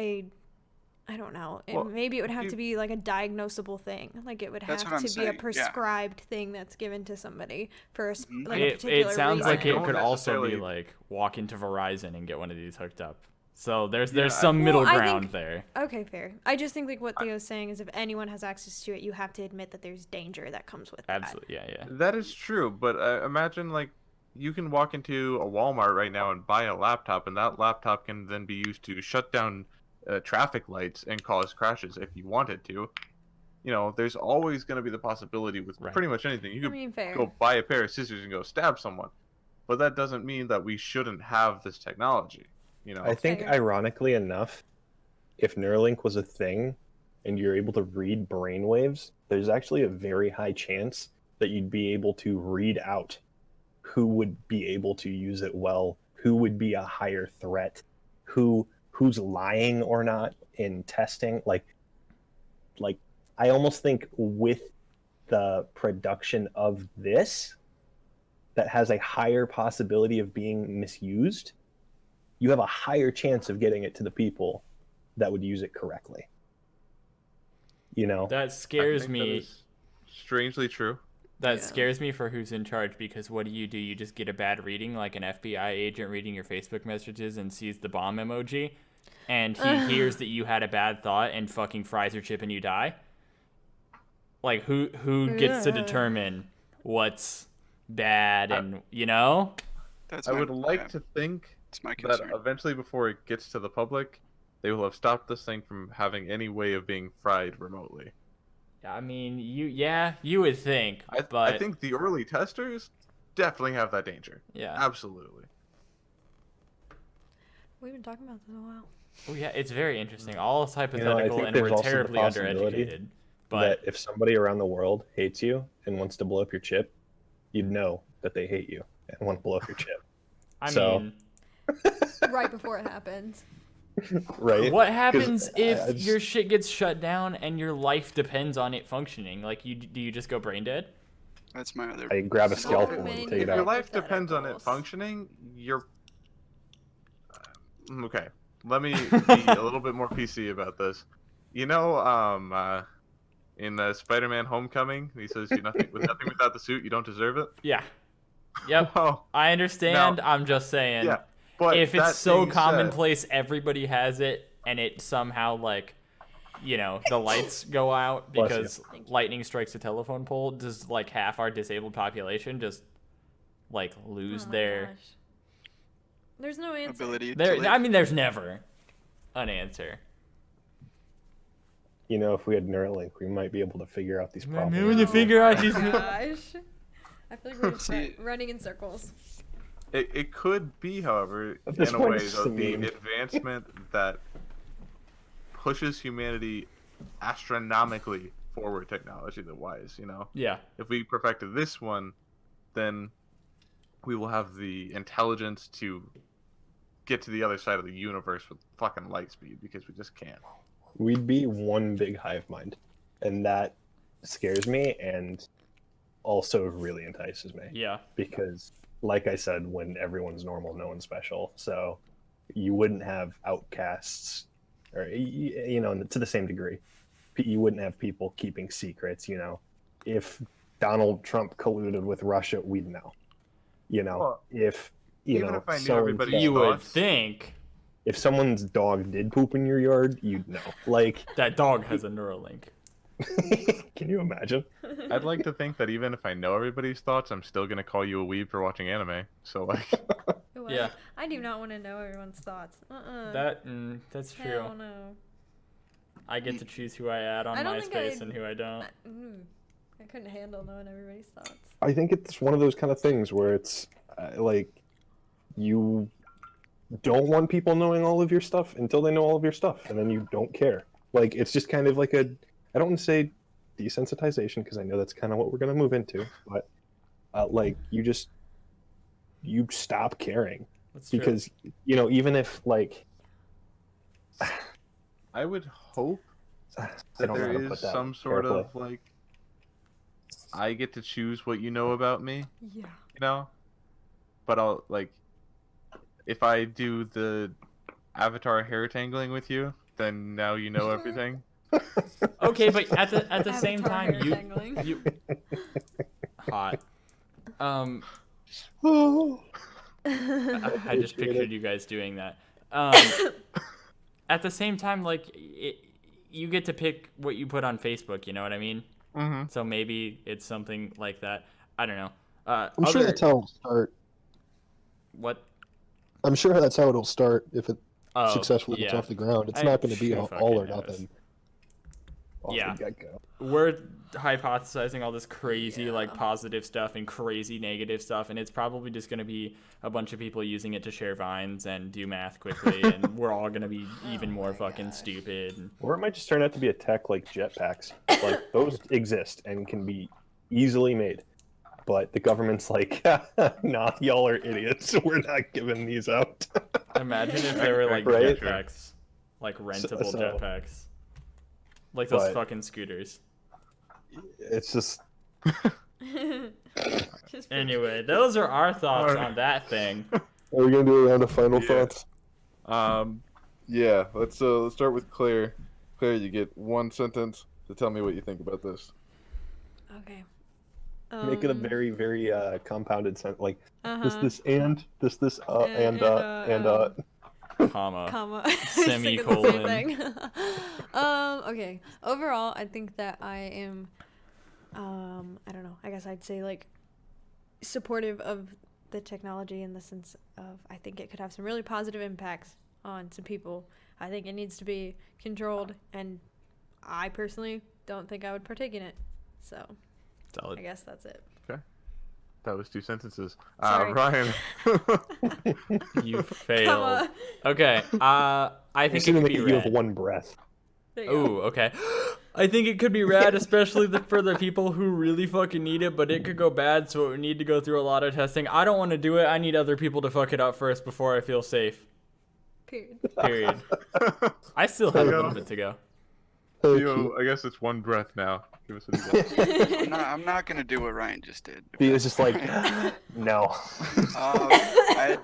I don't know. Well, Maybe it would have to be like a diagnosable thing. Like it would That's have what I'm to be a saying, yeah. prescribed thing that's given to somebody for Mhm. like a it particular sounds reason. like it don't could also be necessarily- like walk into Verizon and get one of these hooked up. So there's Yeah, some Well, middle I ground think- there. Okay, fair. I just think like what Theo's saying is if anyone has access to it, you have to admit that there's danger that comes with that. Absolutely, yeah. That is true, but imagine like you can walk into a Walmart right now and buy a laptop, and that laptop can then be used to shut down traffic lights and cause crashes if you wanted to. You know, there's always going to be the possibility with Right. pretty much anything. You I could mean, fair. go buy a pair of scissors and go stab someone, but that doesn't mean that we shouldn't have this technology. You know, I think, Fair. ironically enough, if Neuralink was a thing and you're able to read brainwaves, there's actually a very high chance that you'd be able to read out who would be able to use it well, who would be a higher threat, who's lying or not in testing. Like I almost think with the production of this that has a higher possibility of being misused, you have a higher chance of getting it to the people that would use it correctly. You know? That I scares think that me. is strangely true. That Yeah. scares me for who's in charge, because what do? You just get a bad reading, like an FBI agent reading your Facebook messages and sees the bomb emoji, and he hears that you had a bad thought and fucking fries your chip and you die. Like who gets to Ugh. determine what's bad, and you know? that's I my, would like yeah, to think it's my that concern. eventually, before it gets to the public, they will have stopped this thing from having any way of being fried remotely. I mean, you would think, but I think the early testers definitely have that danger. yeah. Absolutely. We've been talking about this a while. Oh yeah, it's very interesting. All is I hypothetical, think and there's we're also the terribly possibility undereducated. that But if somebody around the world hates you and wants to blow up your chip, you'd know that they hate you and want to blow up your chip. I So- mean, Right before it happens. Right? what happens if I just- your shit gets shut down and your life depends on it functioning? Like, do you just go brain dead? That's my other. I grab a So- scalpel many and take If it your out. life depends on it Hypotheticals. functioning, you're okay. Let me be a little bit more PC about this. You know, in Spider-Man: Homecoming, he says, "You nothing without the suit, you don't deserve it." Yeah. Yep. Well, I understand. I'm just saying. yeah, but If that it's so being said- commonplace, everybody has it, and it somehow like, the lights go out Bless you. because lightning strikes a telephone pole, does like half our disabled population just like lose Oh my their gosh. There's no answer. ability to there? live. I mean, there's never an answer. If we had Neuralink, we might be able to figure out these problems. Maybe when you figure out these. Gosh. I feel like we're just See- running in circles. It could be, however, At this in a point, way, it's just though, a the meme. advancement that pushes humanity astronomically forward technology-wise, Yeah. If we perfected this one, then we will have the intelligence to get to the other side of the universe with fucking light speed, because we just can't. We'd be one big hive mind, and that scares me and also really entices me. Yeah. Because, like I said, when everyone's normal, no one's special. So you wouldn't have outcasts, or to the same degree. You wouldn't have people keeping secrets. If Donald Trump colluded with Russia, we'd know. Well, If even if I knew so-and-so- everybody's You would thoughts. think if someone's dog did poop in your yard, you'd know. Like, that dog has a Neuralink. can you imagine? I'd like to think that even if I know everybody's thoughts, I'm still gonna call you a weeb for watching anime. So like, Ooh, Yeah. I do not want to know everyone's thoughts. That's true. Hell no. I get to choose who I add on I don't think MySpace I'd- and who I don't. I couldn't handle knowing everybody's thoughts. I think it's one of those kind of things where it's like you don't want people knowing all of your stuff until they know all of your stuff, and then you don't care. Like, it's just kind of like I don't want to say desensitization, because I know that's kind of what we're going to move into, but like you stop caring. That's true. Because even if like I would hope I that don't know how there to is put that some sort carefully. of like, I get to choose what you know about me, Yeah. but I'll like, if I do the avatar hair tangling with you, then now you know everything. Okay, but at the same Avatar time, hair tangling. you hot. I just pictured you guys doing that. At the same time, like you get to pick what you put on Facebook. You know what I mean? Mm-hmm. So maybe it's something like that. I don't know. I'm sure that's how it'll start. What? I'm sure that's how it'll start if it Oh, successfully gets yeah. off the ground. It's I- not going to be who all fucking or knows? nothing. Off Yeah. the get-go. We're hypothesizing all this crazy like Yeah. positive stuff and crazy negative stuff, and it's probably just going to be a bunch of people using it to share vines and do math quickly, and we're all going to be even more fucking stupid. And Or it might just turn out to be a tech like jetpacks. Like, those exist and can be easily made. But the government's like, nah, y'all are idiots. We're not giving these out. imagine if there were like Right? jetpacks, like rentable So- jetpacks, like those But- fucking scooters. It's just Just Anyway, those are our thoughts Alright. on that thing. Are we gonna do a round of final Yeah. thoughts? Yeah. Let's start with Claire. Claire, you get one sentence to tell me what you think about this. Okay. Make it a very, very compounded sentence. Like uh-huh. this, and this, and Comma. comma. I was thinking the same Semicolon. thing. Okay. Overall, I think that I am. I don't know. I guess I'd say like supportive of the technology in the sense of I think it could have some really positive impacts on some people. I think it needs to be controlled, and I personally don't think I would partake in it. So Solid. I guess that's it. That was 2 sentences. Sorry. Ryan. You Come failed. on. Okay. I think it Assuming could be that you have rad. one breath. There you go. Ooh, okay. I think it could be rad, especially for the people who really fucking need it, but it could go bad, so it would need to go through a lot of testing. I don't want to do it. I need other people to fuck it up first before I feel safe. Period. Period. I still have a little bit to go. Theo, I guess it's one breath now. Give us a I'm not gonna do what Ryan just did. Theo's just like, no. I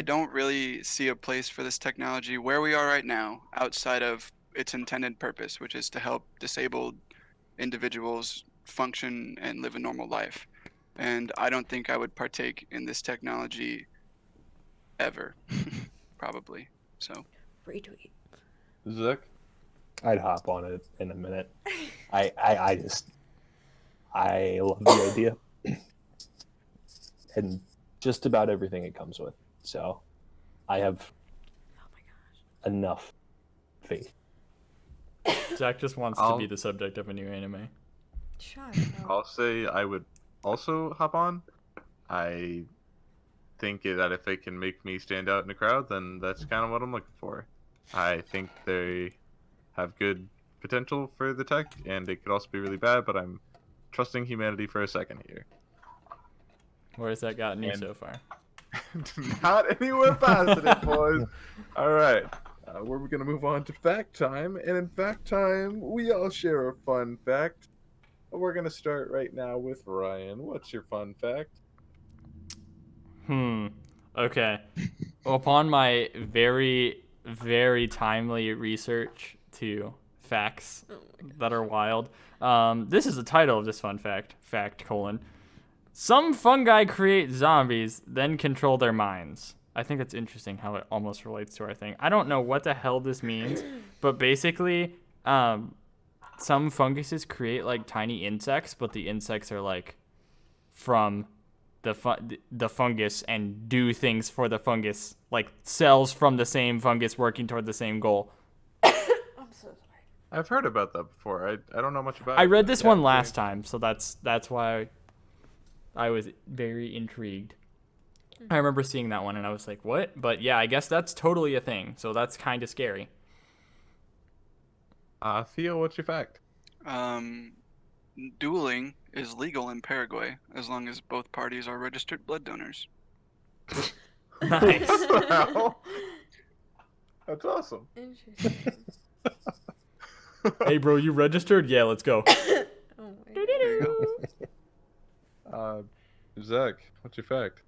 don't really see a place for this technology where we are right now outside of its intended purpose, which is to help disabled individuals function and live a normal life. And I don't think I would partake in this technology ever, probably. So, Retweet. Zach? I'd hop on it in a minute. I love the idea. And just about everything it comes with. So I have enough faith. Zach just wants to be the subject of a new anime. Shut up. I'll say I would also hop on. I think that if it can make me stand out in a crowd, then that's kind of what I'm looking for. I think they have good potential for the tech, and it could also be really bad, but I'm trusting humanity for a second here. Where has that gotten you so far? Not anywhere positive, boys. All right. We're going to move on to fact time. And in fact time, we all share a fun fact. We're going to start right now with Ryan. What's your fun fact? Okay. Upon my very, very timely research to facts that are wild, this is the title of this fun fact. Fact, : some fungi create zombies, then control their minds. I think that's interesting how it almost relates to our thing. I don't know what the hell this means, but basically, some funguses create like tiny insects, but the insects are like from the fungus and do things for the fungus, like cells from the same fungus working toward the same goal. I'm so sorry. I've heard about that before. I don't know much about it. I read but this yeah, one last time, so that's why I was very intrigued. I remember seeing that one and I was like, what? But yeah, I guess that's totally a thing, so that's kind of scary. Theo, what's your fact? dueling is legal in Paraguay as long as both parties are registered blood donors. Nice. Wow. That's awesome. Interesting. Hey, bro, you registered? Yeah, let's go. Oh my God. There you go. Zach, what's your fact?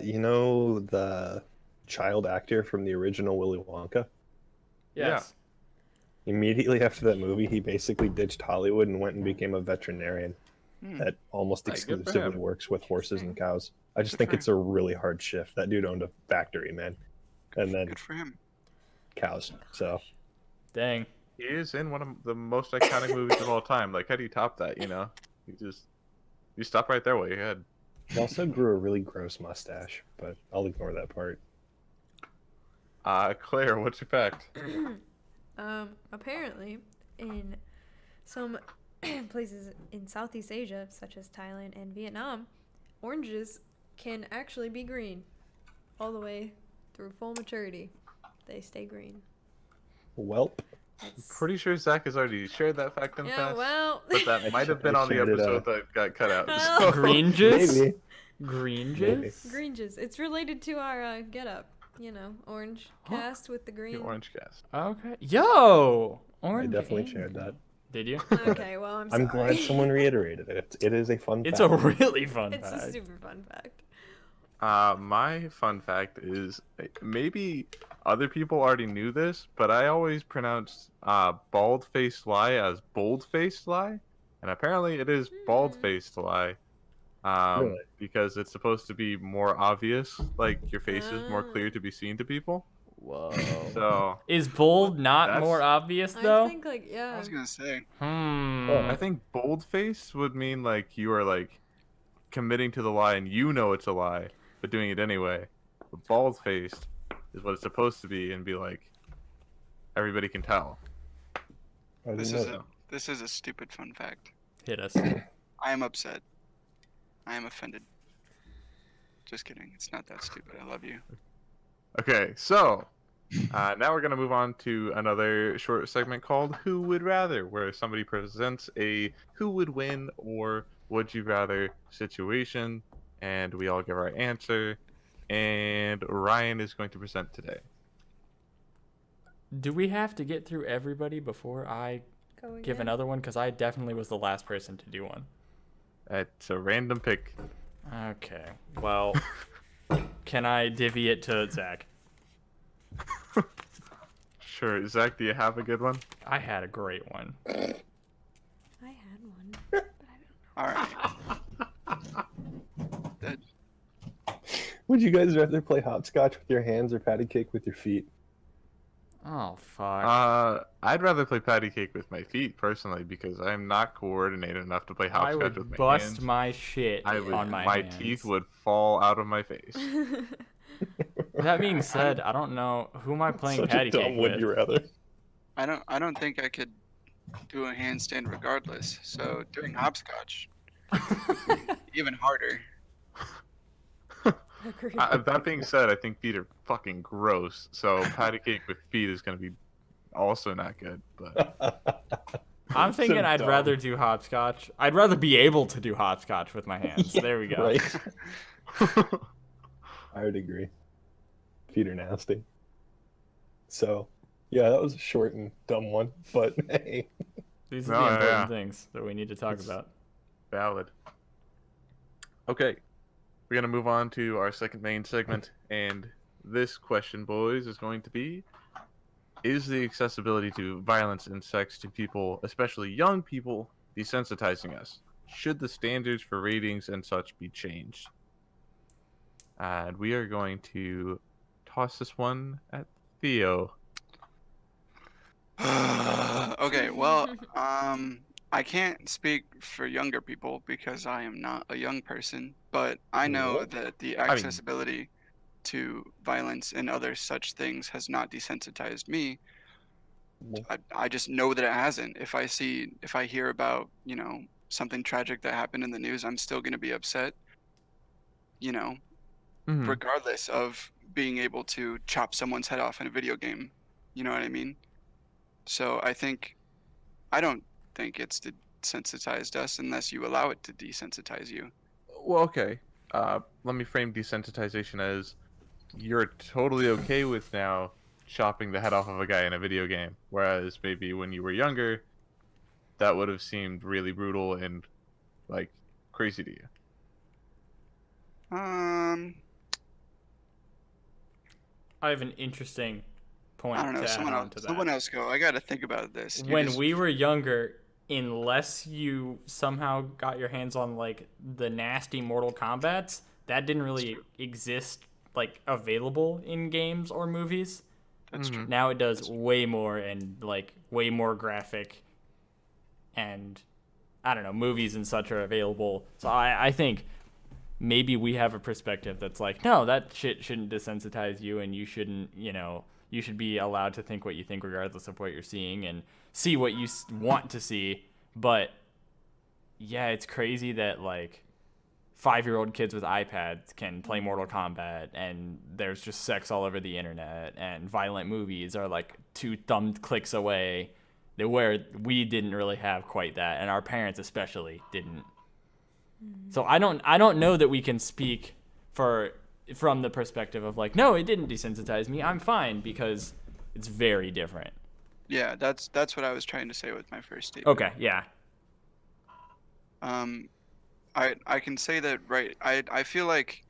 You know the child actor from the original Willy Wonka? Yes. Immediately after that movie, he basically ditched Hollywood and went and became a veterinarian that almost Hey, good for exclusively him. works with horses and cows. I just Good think for it's a really hard shift. That dude owned a factory, man. And then Good for him. cows. So Dang. He is in one of the most iconic movies of all time. Like, how do you top that, you know? You stop right there while you're ahead. he also grew a really gross mustache, but I'll ignore that part. Claire, what's your fact? Apparently, in some places in Southeast Asia, such as Thailand and Vietnam, oranges can actually be green all the way through full maturity. They stay green. Welp. Pretty sure Zach has already shared that fact in the Yeah, past. well, But that might have been on the shared it, episode that got cut out. Well. So. Green juice? Maybe. Green Maybe. juice? Gringes. It's related to our get-up. You know, orange cast with the green. The OrangeCast. Okay. Yo! I Orange. definitely and shared that. Did you? Okay, well, I'm sorry. I'm glad someone reiterated it. It is a fun It's fact. a really fun It's a fact. super fun fact. My fun fact is maybe other people already knew this, but I always pronounced bald-faced lie as bold-faced lie, and apparently it is bald-faced lie. Really? Because it's supposed to be more obvious, like your face is more clear to be seen to people. Whoa. So Is bold not That's- more obvious, I though? think, like, I yeah. was gonna say. I think bold-faced would mean like you are like committing to the lie and you know it's a lie, but doing it anyway. But bald-faced is what it's supposed to be, and be like, everybody can tell. I This didn't is know. this is a stupid fun fact. Hit us. I am upset. I am offended. Just kidding. It's not that stupid. I love you. Okay, so now we're gonna move on to another short segment called "Who Would Rather," where somebody presents a "Who would win" or "Would you rather" situation, and we all give our answer. And Ryan is going to present today. Do we have to get through everybody before I Go give again. another one? Because I definitely was the last person to do one. It's a random pick. Okay. Well, can I divvy it to Zach? Sure, Zach, do you have a good one? I had a great one. I had one, but I All right. That- Would you guys rather play hopscotch with your hands or patty cake with your feet? Oh, fuck. I'd rather play patty cake with my feet personally because I'm not coordinated enough to play I hopscotch with would my bust hands. my shit I would, on my my hands. teeth would fall out of my face. don't know. That being said, I don't know who am I playing Such patty a dumb cake would with. you rather? I don't think I could do a handstand regardless. So doing hopscotch even harder. Agreed. That being said, I think feet are fucking gross. So patty cake with feet is gonna be also not good. But I'm thinking So I'd dumb. rather do hopscotch. I'd rather be able to do hopscotch with my hands. Yeah, There we go. Right. I would agree. Feet are nasty. So, yeah, that was a short and dumb one, but hey. These are No, the yeah, important yeah. things that we need to talk It's- about. valid. Okay, we're gonna move on to our second main segment, and this question, boys, is going to be: is the accessibility to violence and sex to people, especially young people, desensitizing us? Should the standards for ratings and such be changed? And we are going to toss this one at Theo. Okay, well, I can't speak for younger people because I am not a young person, but I know What? that the mean- accessibility to violence and other such things has not desensitized me. I just know that it hasn't. If I hear about, something tragic that happened in the news, I'm still going to be upset, you know, Mhm. regardless of being able to chop someone's head off in a video game. You know what I mean? So I don't think it's desensitized us unless you allow it to desensitize you. Well, okay. Let me frame desensitization as you're totally okay with now chopping the head off of a guy in a video game, whereas maybe when you were younger, that would have seemed really brutal and like crazy to you. Um, I have an interesting point I don't know. to add Someone on else, to that. someone else go. I got to think about this. You When just- we were younger, unless you somehow got your hands on like the nasty Mortal Kombats, that didn't really exist like available in games or movies. That's true. Now it does way more and like way more graphic, and I don't know, movies and such are available. So I think maybe we have a perspective that's like, no, that shit shouldn't desensitize you, and you shouldn't, you should be allowed to think what you think regardless of what you're seeing and see what you want to see. But yeah, it's crazy that like 5-year-old kids with iPads can play Mortal Kombat, and there's just sex all over the internet, and violent movies are like 2 thumb clicks away. Where we didn't really have quite that, and our parents especially didn't. So I don't know that we can speak from the perspective of like, no, it didn't desensitize me, I'm fine, because it's very different. Yeah, that's what I was trying to say with my first statement. Okay, yeah. I can say that, right. I feel like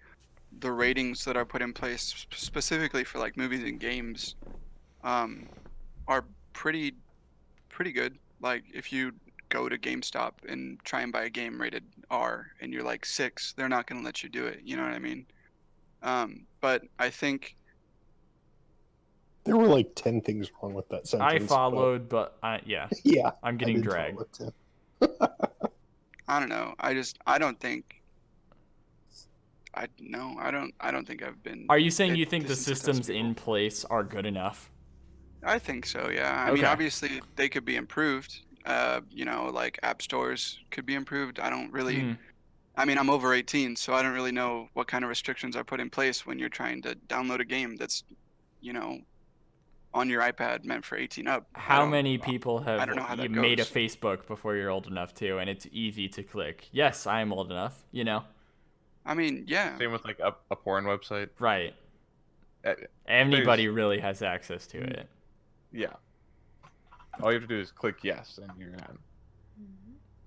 the ratings that are put in place specifically for like movies and games are pretty good. Like if you go to GameStop and try and buy a game rated R and you're like 6, they're not going to let you do it. You know what I mean? But I think There were like 10 things wrong with that sentence. I followed, but yeah, Yeah. I'm I getting did dragged. follow too. I don't know. I don't think no, I don't think I've been. Are you saying it you think the desensitized systems people. in place are good enough? I think so, yeah. I mean, Okay. obviously they could be improved. You know, like app stores could be improved. I don't really. Mm. I mean, I'm over 18, so I don't really know what kind of restrictions are put in place when you're trying to download a game that's, you know, on your iPad meant for 18 up. How many people I have don't know how you that made a goes. Facebook before you're old enough to, and it's easy to click? Yes, I am old enough. You know. I mean, yeah. Same with like a porn website. Right. Uh, Anybody There's really has access to it. yeah. All you have to do is click yes, and you're in.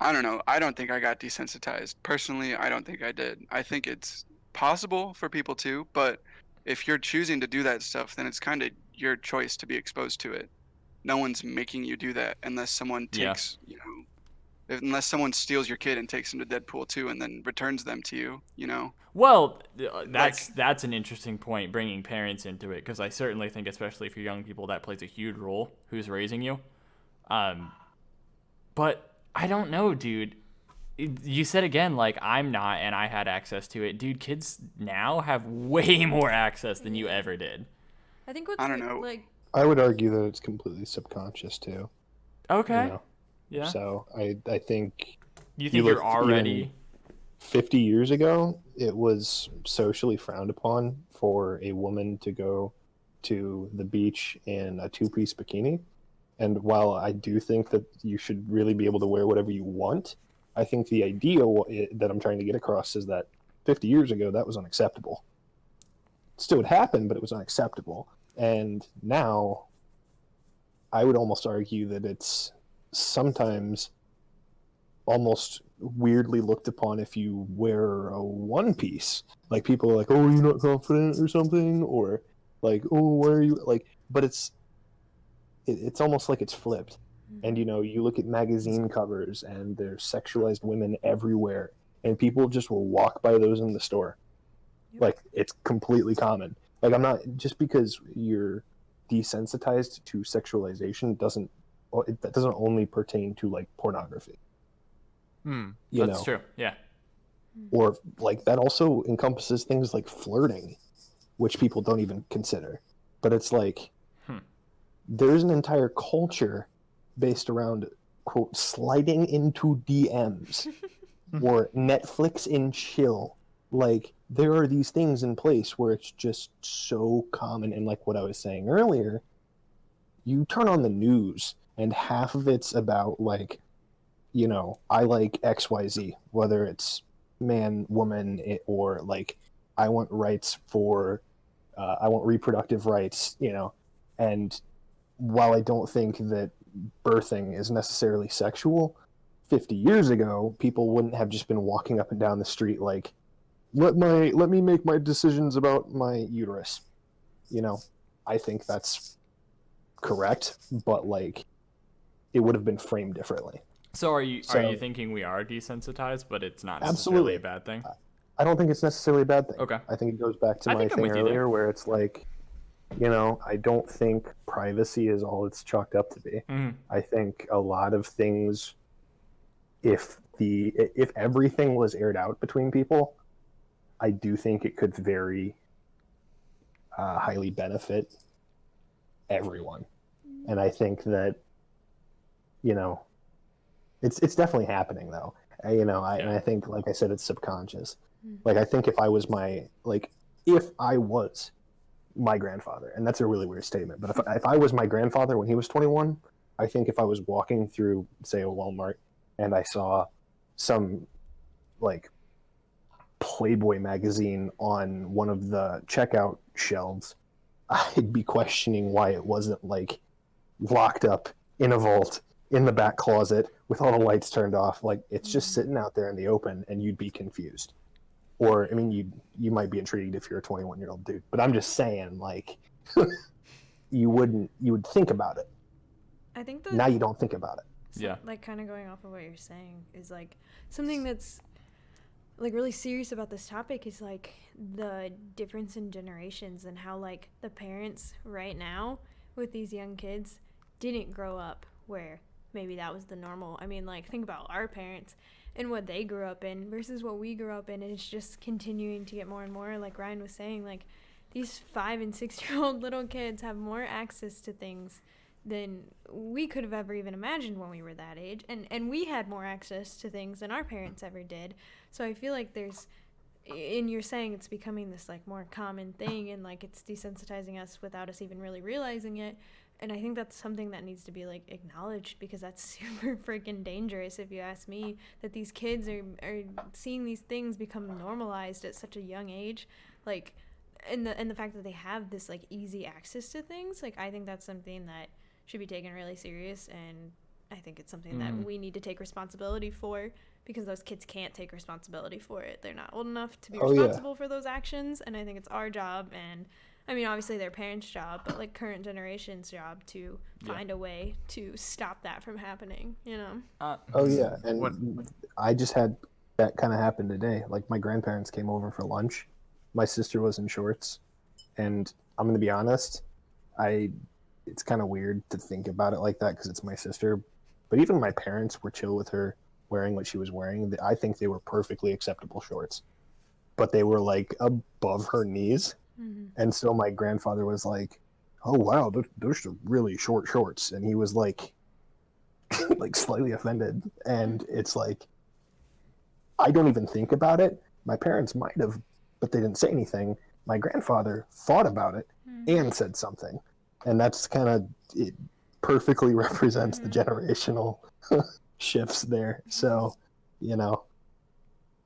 I don't know. I don't think I got desensitized. Personally, I don't think I did. I think it's possible for people to, but if you're choosing to do that stuff, then it's kind of your choice to be exposed to it. No one's making you do that unless someone Yeah. takes, you know, unless someone steals your kid and takes them to Deadpool 2 and then returns them to you, you know. Well, Like, that's an interesting point, bringing parents into it, because I certainly think, especially for young people, that plays a huge role. Who's raising you? But I don't know, dude. You said again, like, I'm not, and I had access to it. Dude, kids now have way more access than you ever did. I think what's I don't know. like I would argue that it's completely subconscious too. Okay. You know? Yeah. So I think You you think look you're already 50 years ago, it was socially frowned upon for a woman to go to the beach in a two-piece bikini. And while I do think that you should really be able to wear whatever you want, I think the idea that I'm trying to get across is that 50 years ago, that was unacceptable. It still would happen, but it was unacceptable. And now, I would almost argue that it's sometimes almost weirdly looked upon if you wear a one piece. Like people are like, "Oh, you're not confident" or something, or like, "Oh, why are you like?" But it's almost like it's flipped. And you know, you look at magazine covers and there's sexualized women everywhere, and people just will walk by those in the store. Like it's completely common. Like I'm not just because you're desensitized to sexualization doesn't that doesn't only pertain to like pornography. You That's know, true. Yeah. or like that also encompasses things like flirting, which people don't even consider. But it's like there's an entire culture based around quote sliding into DMs or Netflix and chill. Like there are these things in place where it's just so common. And like what I was saying earlier, you turn on the news and half of it's about like, you know, I like XYZ, whether it's man, woman, or like I want rights for, I want reproductive rights, you know. And while I don't think that birthing is necessarily sexual, 50 years ago, people wouldn't have just been walking up and down the street like, let me make my decisions about my uterus. You know, I think that's correct, but like it would have been framed differently. So are you So thinking we are desensitized, but it's not necessarily absolutely, a bad thing? I don't think it's necessarily a bad thing. Okay. I think it goes back to I my think I'm thing with you there. earlier where it's like, you know, I don't think privacy is all it's chalked up to be. I think a lot of things, if everything was aired out between people, I do think it could very highly benefit everyone. And I think that, you know, it's definitely happening though. You know, and I think, like I said, it's subconscious. Like I think if I was my grandfather, and that's a really weird statement, but if I was my grandfather when he was 21, I think if I was walking through, say, a Walmart and I saw some like Playboy magazine on one of the checkout shelves, I'd be questioning why it wasn't like locked up in a vault in the back closet with all the lights turned off. Like it's just sitting out there in the open, and you'd be confused. Or I mean, you might be intrigued if you're a 21-year-old dude, but I'm just saying, like, you would think about it. I think Now you don't think about it. Yeah. Like kind of going off of what you're saying is like something that's like really serious about this topic is like the difference in generations and how like the parents right now with these young kids didn't grow up where maybe that was the normal. I mean, like think about our parents and what they grew up in versus what we grew up in, and it's just continuing to get more and more. Like Ryan was saying, like these 5 and 6-year-old little kids have more access to things than we could have ever even imagined when we were that age, and we had more access to things than our parents ever did. So I feel like there's, and you're saying it's becoming this like more common thing, and like it's desensitizing us without us even really realizing it. And I think that's something that needs to be like acknowledged, because that's super freaking dangerous, if you ask me, that these kids are seeing these things become normalized at such a young age. Like, and the fact that they have this like easy access to things, like I think that's something that should be taken really serious, and I think it's something that we need to take responsibility for, because those kids can't take responsibility for it. They're not old enough to be responsible for those actions, and I think it's our job, and I mean obviously their parents' job, but like current generation's job to find a way to stop that from happening, you know? And I just had that kind of happen today. Like my grandparents came over for lunch. My sister was in shorts, and I'm going to be honest, it's kind of weird to think about it like that because it's my sister. But even my parents were chill with her wearing what she was wearing. I think they were perfectly acceptable shorts, but they were like above her knees. Mm-hmm. And so my grandfather was like, "Oh wow, those are really short shorts," and he was like, like slightly offended. And it's like, I don't even think about it. My parents might have, but they didn't say anything. My grandfather thought about it and said something. And that's kind of, it perfectly represents the generational shifts there. So, you know.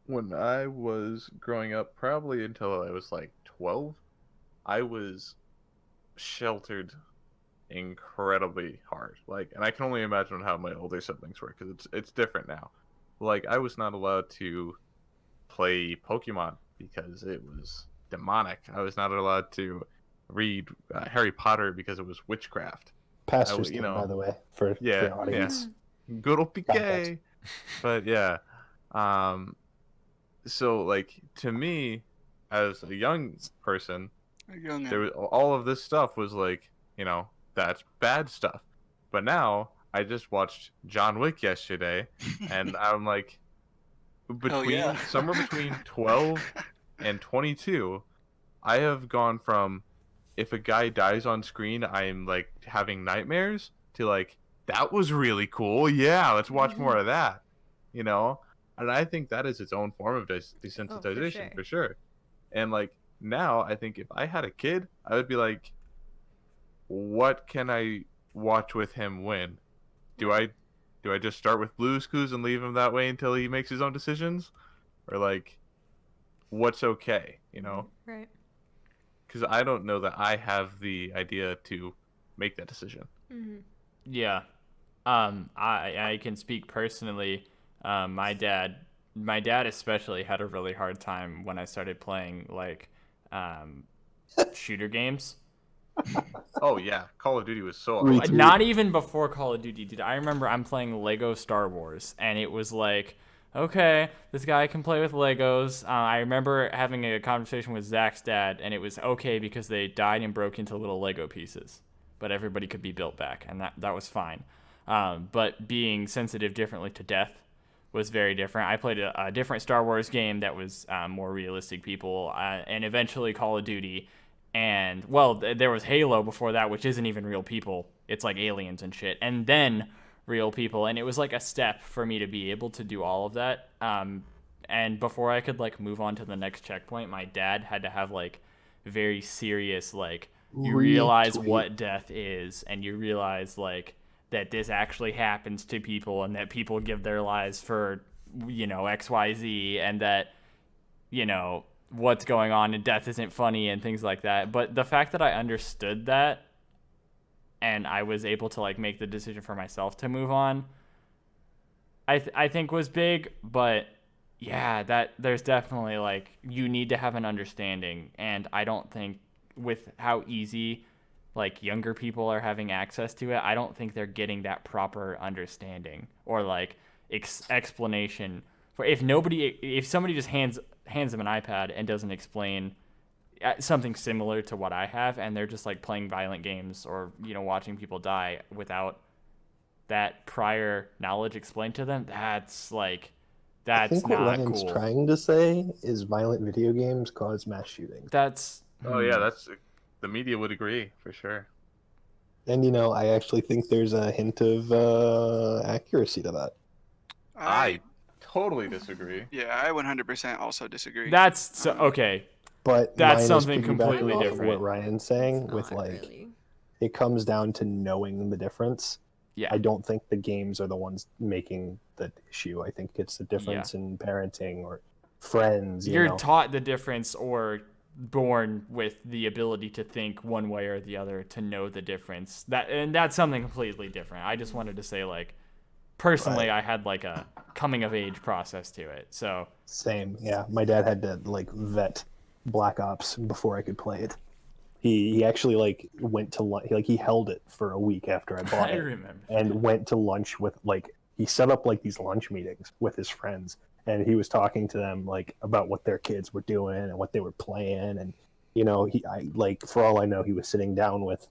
When I was growing up, probably until I was like 12, I was sheltered incredibly hard. Like, and I can only imagine how my older siblings were, because it's different now. Like, I was not allowed to play Pokemon because it was demonic. I was not allowed to read Harry Potter because it was witchcraft. Pastor's kid, by the way, for the audience. Yeah. Good old PK. But yeah. So like, to me, as a young person, there was all of this stuff was like, you know, that's bad stuff. But now I just watched John Wick yesterday, and I'm like, somewhere between 12 and 22, I have gone from, if a guy dies on screen, I'm like having nightmares, to like, that was really cool. Yeah, let's watch more of that. You know? And I think that is its own form of desensitization, for sure. And like, now I think if I had a kid, I would be like, what can I watch with him when? Do I just start with Blue's Clues and leave him that way until he makes his own decisions? Or like, what's okay, you know? Right. Because I don't know that I have the idea to make that decision. Mm-hmm. Yeah. I can speak personally. My dad especially had a really hard time when I started playing like shooter games. Oh yeah, Call of Duty was so awesome. Not even before Call of Duty, dude. I remember I'm playing Lego Star Wars, and it was like, okay, this guy can play with Legos. I remember having a conversation with Zach's dad, and it was okay because they died and broke into little Lego pieces, but everybody could be built back, and that was fine. But being sensitive differently to death was very different. I played a different Star Wars game that was more realistic people, and eventually Call of Duty. And, well, there was Halo before that, which isn't even real people. It's like aliens and shit. And then real people. And it was like a step for me to be able to do all of that. And before I could, like, move on to the next checkpoint, my dad had to have, like, very serious, like, you realize what death is. And you realize, like, that this actually happens to people. And that people give their lives for, you know, XYZ. And that, you know, what's going on and death isn't funny and things like that. But the fact that I understood that and I was able to like make the decision for myself to move on, I think was big. But yeah, that there's definitely like, you need to have an understanding. And I don't think with how easy like younger people are having access to it, I don't think they're getting that proper understanding or like explanation for if somebody just hands them an iPad and doesn't explain something similar to what I have, and they're just like playing violent games or, you know, watching people die without that prior knowledge explained to them, that's I That's think what not Ryan's cool. trying to say is violent video games cause mass shootings. That's Oh yeah, that's the media would agree for sure. And I actually think there's a hint of accuracy to that. I totally disagree. Yeah, I 100% also disagree. that's so okay. But That's mine is something piggybacking completely off of different. what Ryan's saying It's with not like really. it comes down to knowing the difference. Yeah. I don't think the games are the ones making the issue. I think it's the difference Yeah. in parenting or friends. You're taught the difference or born with the ability to think one way or the other to know the difference. That's something completely different. I just wanted to say like personally Right. I had like a coming of age process to it. So Same. Yeah, my dad had to like vet Black Ops before I could play it. He actually like went to lunch. Like he held it for a week after I bought I it, remember. and went to lunch with like he set up like these lunch meetings with his friends, and he was talking to them like about what their kids were doing and what they were playing, and I like for all I know he was sitting down with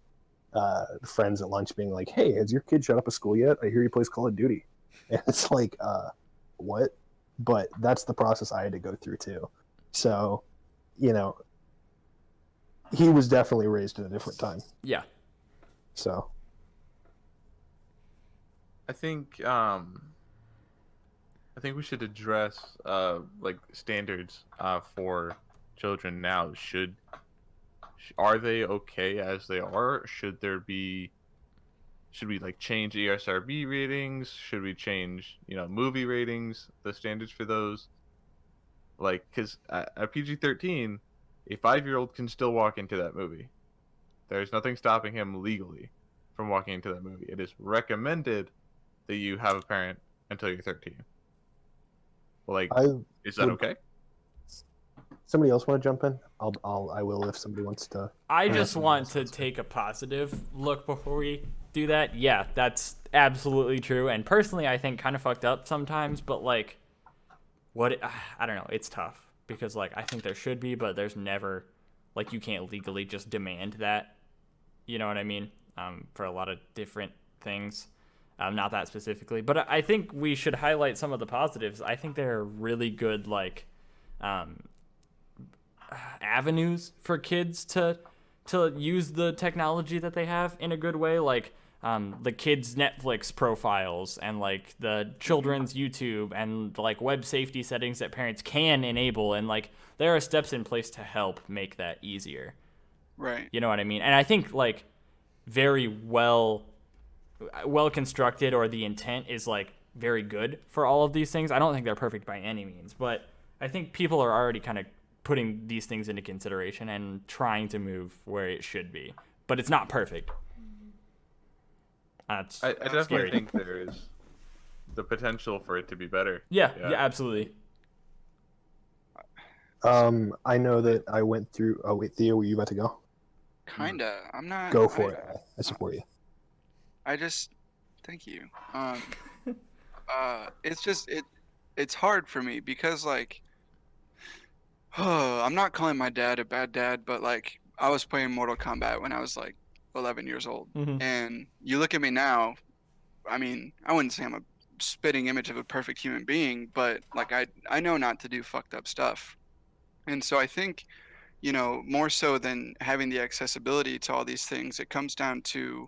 friends at lunch being like, "Hey, has your kid shut up at school yet? I hear he plays Call of Duty," and it's like, what? But that's the process I had to go through too. So, you know, he was definitely raised in a different time. Yeah. So I think we should address like standards for children now. Are they okay as they are? Should we like change ESRB ratings? Should we change movie ratings, the standards for those? Like, because at PG-13, a 5-year-old can still walk into that movie. There's nothing stopping him legally from walking into that movie. It is recommended that you have a parent until you're 13. Like, is that okay? Somebody else want to jump in? I will if somebody wants to. I just want to take a positive look before we do that. Yeah, that's absolutely true. And personally, I think kind of fucked up sometimes, but like, I don't know. It's tough because like I think there should be, but there's never like you can't legally just demand that. You know what I mean? For a lot of different things. Not that specifically, but I think we should highlight some of the positives. I think there are really good like avenues for kids to use the technology that they have in a good way, like the kids' Netflix profiles and like the children's YouTube and like web safety settings that parents can enable, and like there are steps in place to help make that easier. Right. You know what I mean? And I think like very well constructed, or the intent is like very good for all of these things. I don't think they're perfect by any means, but I think people are already kind of putting these things into consideration and trying to move where it should be, but it's not perfect. I definitely think there is the potential for it to be better. Yeah, absolutely. I know that I went through. Oh wait, Theo, were you about to go? Kinda. I'm not. Go for it. I support you. Thank you. It's hard for me because like, I'm not calling my dad a bad dad, but like I was playing Mortal Kombat when I was like 11 years old, and you look at me now. I mean, I wouldn't say I'm a spitting image of a perfect human being, but like I know not to do fucked up stuff, and so I think, more so than having the accessibility to all these things, it comes down to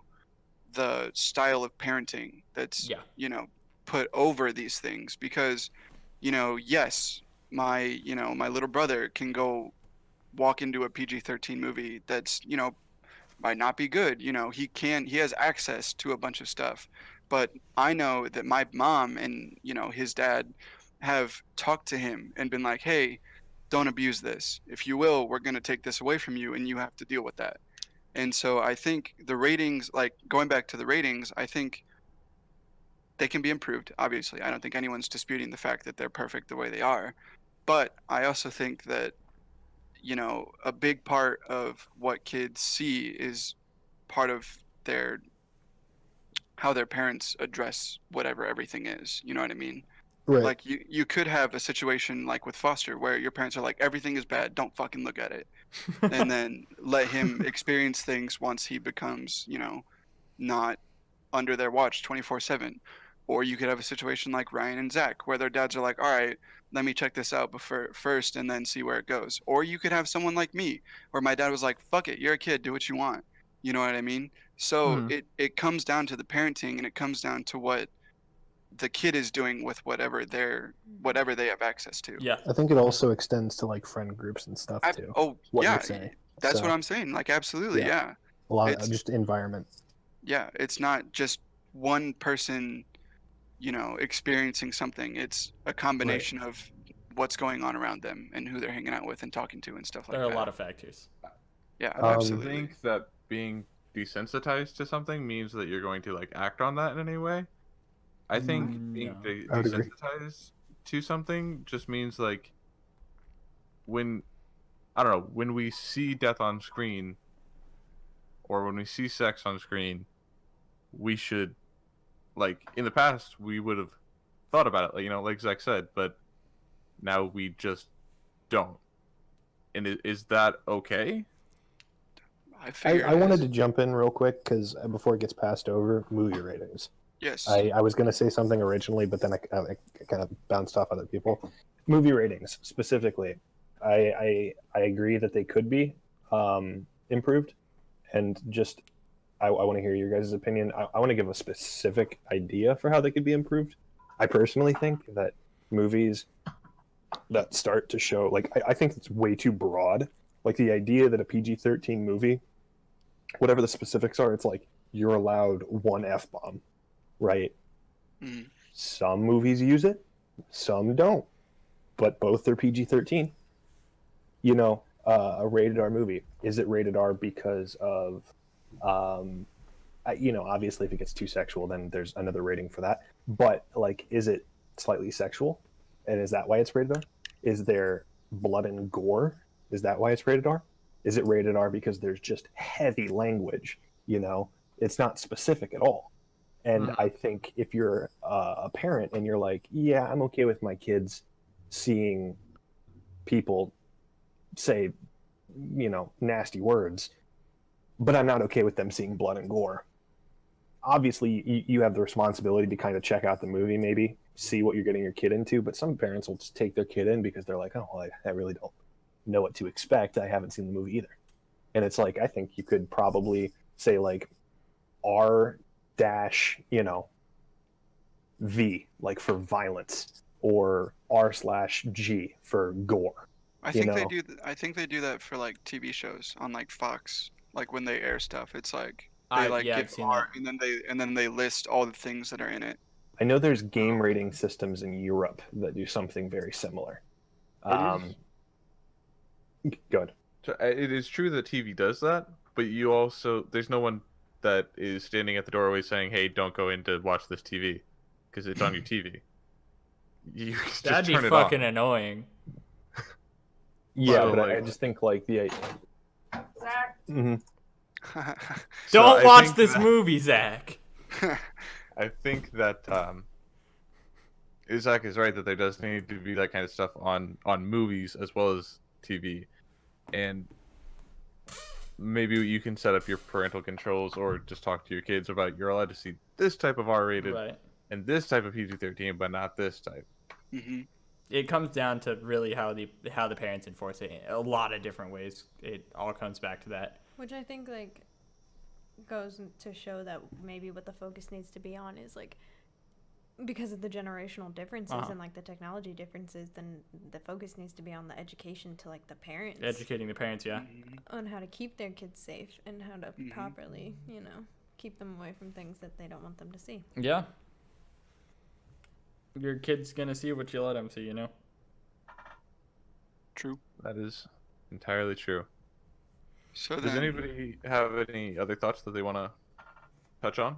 the style of parenting that's put over these things, because yes, my little brother can go walk into a PG-13 movie that's might not be good. He has access to a bunch of stuff, but I know that my mom and his dad have talked to him and been like, hey, don't abuse this. If you will, we're going to take this away from you and you have to deal with that. And so I think the ratings, like going back to the ratings, I think they can be improved. Obviously, I don't think anyone's disputing the fact that they're perfect the way they are. But I also think that, a big part of what kids see is part of how their parents address whatever everything is. You know what I mean? Right. Like you could have a situation like with Foster where your parents are like, everything is bad, don't fucking look at it. And then let him experience things once he becomes, not under their watch 24/7. Or you could have a situation like Ryan and Zach, where their dads are like, all right, let me check this out before first and then see where it goes. Or you could have someone like me, where my dad was like, fuck it, you're a kid, do what you want. You know what I mean? So Mhm. it comes down to the parenting, and it comes down to what the kid is doing with whatever they have access to. Yeah. I think it also extends to like friend groups and stuff too. What Yeah, you're saying. that's what So I'm saying. Like, absolutely, yeah, yeah. a lot of It's just environment. yeah, it's not just one person, experiencing something. It's a combination of what's going on around them and who they're hanging out with and talking to and stuff like There are that. a lot of factors. Yeah, I don't absolutely. think that being desensitized to something means that you're going to like act on that in any way. I think being No. I would agree. desensitized to something just means like when I don't know, when we see death on screen or when we see sex on screen, we should like in the past we would have thought about it, like, like Zach said, but now we just don't. And is that okay? I I, figure I it wanted is. to jump in real quick because before it gets passed over, movie ratings. Yes. I was going to say something originally, but then I kind of bounced off other people. Movie ratings specifically, I agree that they could be improved, and just I want to hear your guys' opinion. I want to give a specific idea for how they could be improved. I personally think that movies that start to show like I think it's way too broad. Like the idea that a PG-13 movie, whatever the specifics are, it's like you're allowed one F-bomb, right? Mm. Some movies use it, some don't, but both are PG-13. A rated R movie, is it rated R because of, obviously if it gets too sexual, then there's another rating for that. But like, is it slightly sexual, and is that why it's rated R? Is there blood and gore? Is that why it's rated R? Is it rated R because there's just heavy language? It's not specific at all. And I think if you're a parent and you're like, yeah, I'm okay with my kids seeing people say, nasty words, but I'm not okay with them seeing blood and gore. Obviously, you have the responsibility to kind of check out the movie, maybe see what you're getting your kid into. But some parents will just take their kid in because they're like, oh, well, I really don't know what to expect. I haven't seen the movie either. And it's like, I think you could probably say like R dash, V, like for violence, or R/G for gore. I think they do. I think they do that for like TV shows on like Fox. Like when they air stuff, it's like they like I've give seen R, that. and then they list all the things that are in it. I know there's game rating systems in Europe that do something very similar. Good. It is true that TV does that, but you also there's no one that is standing at the doorway saying, "Hey, don't go in to watch this TV," because it's on your TV. You just That'd be turn it fucking on. annoying. Yeah, So, but like- I just think like the. Mhm. So Don't I watch think this that- movie, Zach. I think that Zach is right that there does need to be that kind of stuff on movies as well as TV, and maybe you can set up your parental controls or just talk to your kids about you're allowed to see this type of R-rated Right. and this type of PG-13, but not this type. Hmm. It comes down to really how the parents enforce it in a lot of different ways. It all comes back to that. Which I think like goes to show that maybe what the focus needs to be on is like because of the generational differences and like the technology differences, then the focus needs to be on the education to like the parents. Educating the parents, yeah. On how to keep their kids safe and how to properly, keep them away from things that they don't want them to see. Yeah. Your kid's gonna see what you let him see, True. That is entirely true. So Does then, anybody have any other thoughts that they want to touch on?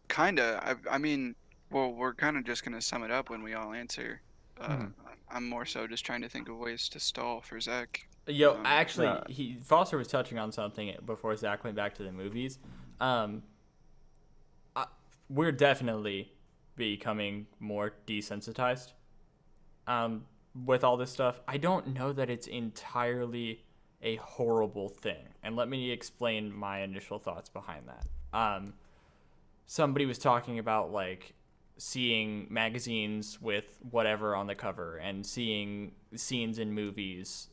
kinda. I mean, well, we're kind of just gonna sum it up when we all answer. I'm more so just trying to think of ways to stall for Zach. Yo, actually, yeah. Foster was touching on something before Zach went back to the movies. We're definitely becoming more desensitized with all this stuff. I don't know that it's entirely a horrible thing. And let me explain my initial thoughts behind that. somebody was talking about like seeing magazines with whatever on the cover and seeing scenes in movies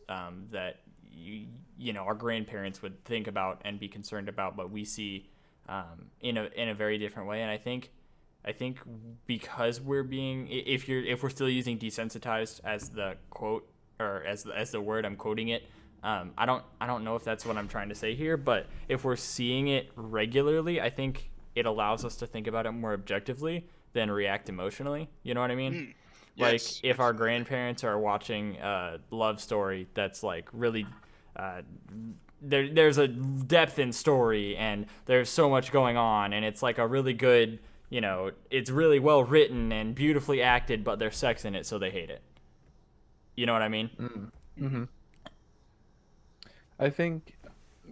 that you know our grandparents would think about and be concerned about, but we see in a very different way. And I think because we're being, if we're still using desensitized as the quote, or as the word, I'm quoting it. I don't know if that's what I'm trying to say here, but if we're seeing it regularly, I think it allows us to think about it more objectively than react emotionally. You know what I mean? Like Yes, if our absolutely. grandparents are watching a love story that's like really there's a depth in story and there's so much going on and it's like a really good, you know, it's really well written and beautifully acted, but there's sex in it, so they hate it. You know what I mean? Mm-hmm. I think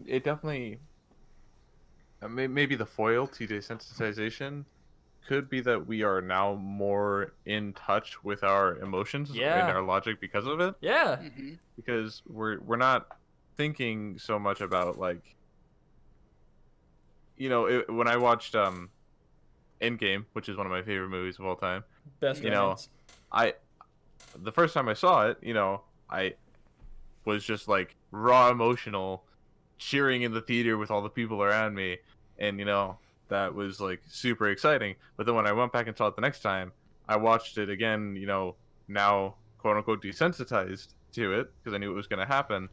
it definitely maybe the foil to desensitization could be that we are now more in touch with our emotions and Yeah. our logic because of it. Yeah. Mm-hmm. Because we're not thinking so much about like, you know, when I watched Endgame, which is one of my favorite movies of all time, Best you know, romance. I the first time I saw it, you know, I was just like raw emotional, cheering in the theater with all the people around me, and you know that was like super exciting. But then when I went back and saw it the next time, I watched it again, you know, now quote unquote desensitized to it because I knew it was going to happen,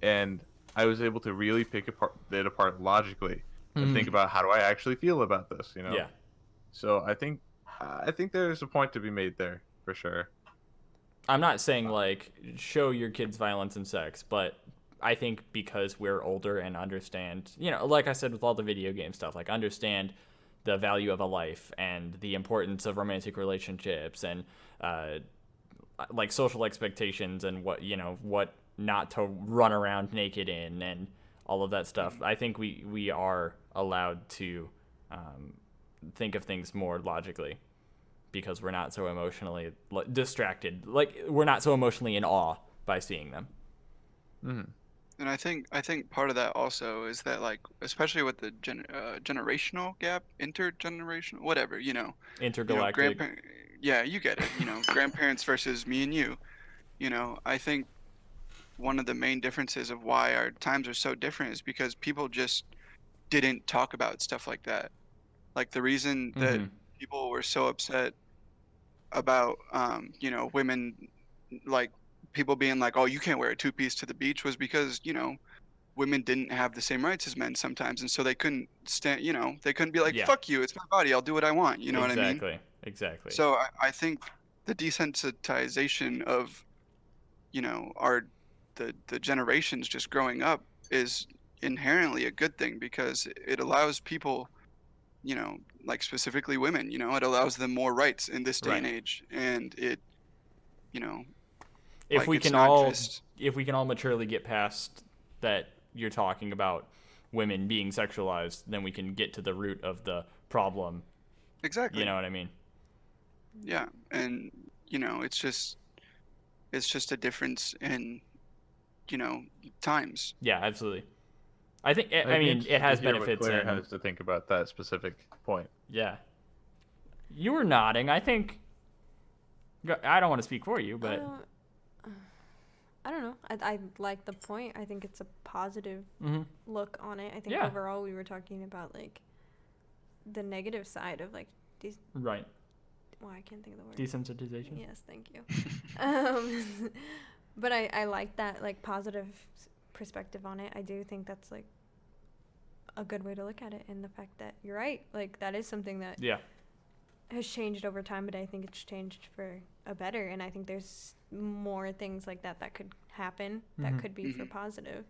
and I was able to really pick it apart logically and think about how do I actually feel about this, you know. Yeah. So I think there's a point to be made there for sure. I'm not saying like show your kids violence and sex, but I think because we're older and understand, you know, like I said with all the video game stuff, like understand the value of a life and the importance of romantic relationships and like social expectations and what, you know, what not to run around naked in and all of that stuff. I think we are allowed to think of things more logically because we're not so emotionally distracted. Like we're not so emotionally in awe by seeing them. Mm-hmm. And I think part of that also is that like especially with the generational gap, intergenerational, whatever, Intergalactic. grandparent, yeah, you get it, grandparents versus me and you, I think one of the main differences of why our times are so different is because people just didn't talk about stuff like that. Like the reason that Mm-hmm. people were so upset about women, like people being like, oh, you can't wear a two-piece to the beach, was because women didn't have the same rights as men sometimes, and so they couldn't stand, they couldn't be like, Yeah. fuck you, it's my body, I'll do what I want, you know what I mean? Exactly. So I think the desensitization of our the generations just growing up is inherently a good thing because it allows people, like specifically women, it allows them more rights in this day and Right. age, and it, you know, If like we it's can not all just maturely get past that you're talking about women being sexualized, then we can get to the root of the problem. exactly. You know what I mean? Yeah, and it's just a difference in times. Yeah, absolutely. I think I'd be mean it interested to has hear what benefits Claire and has to think about that specific point. yeah. You were nodding. I think I don't want to speak for you, I but don't, I don't know. I like the point. I think it's a positive look on it. I think Yeah. overall we were talking about like the negative side of like these. right. Well, I can't think of the word. Desensitization. Yes, thank you. um, but I like that like positive perspective on it. I do think that's like a good way to look at it, and the fact that you're right, like that is something that Yeah. has changed over time, but I think it's changed for a better, and I think there's more things like that that could happen that could be for positive.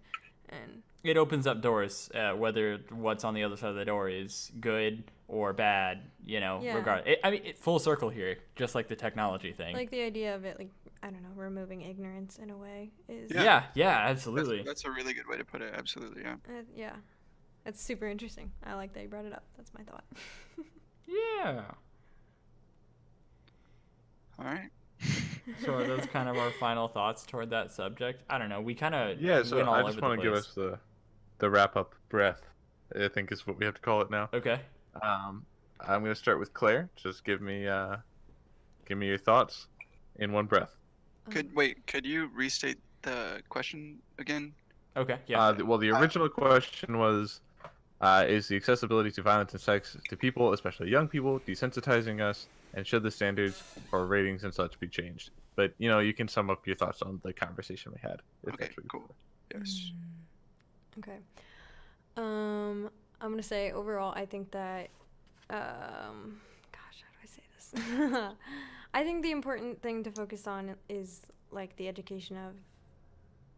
And It opens up doors, whether what's on the other side of the door is good or bad, you know, Yeah. I mean, full circle here, just like the technology thing. like the idea of it, like I don't know, removing ignorance in a way is Yeah, absolutely. That's a really good way to put it. Absolutely, yeah. yeah, it's super interesting. I like that you brought it up. That's my thought. Yeah. All right. So are those kind of our final thoughts toward that subject? I don't know. We kind of Yeah, so went all I over just the want to give place. us the wrap up breath. I think is what we have to call it now. Okay. I'm gonna start with Claire. Just give me your thoughts in one breath. Could you restate the question again? Okay. Yeah. The original question was, is the accessibility to violence and sex to people, especially young people, desensitizing us, and should the standards for ratings and such be changed? But you can sum up your thoughts on the conversation we had. If Okay, that's what you cool. Yes. Okay. I'm gonna say overall, I think that, gosh, how do I say this? I think the important thing to focus on is like the education of,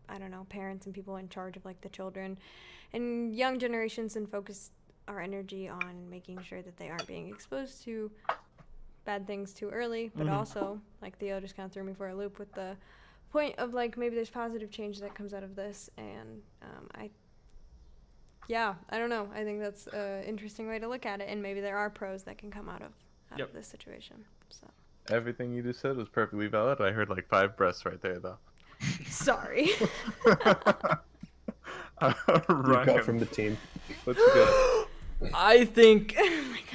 I don't know, parents and people in charge of like the children and young generations, and focus our energy on making sure that they aren't being exposed to bad things too early, but also, like Theo just kind of threw me for a loop with the point of like maybe there's positive change that comes out of this, and I don't know. I think that's an interesting way to look at it, and maybe there are pros that can come out of this situation. So Everything you just said was perfectly valid. I heard like 5 breaths right there, though. sorry. You Ryan, cut from the team. what you got? I think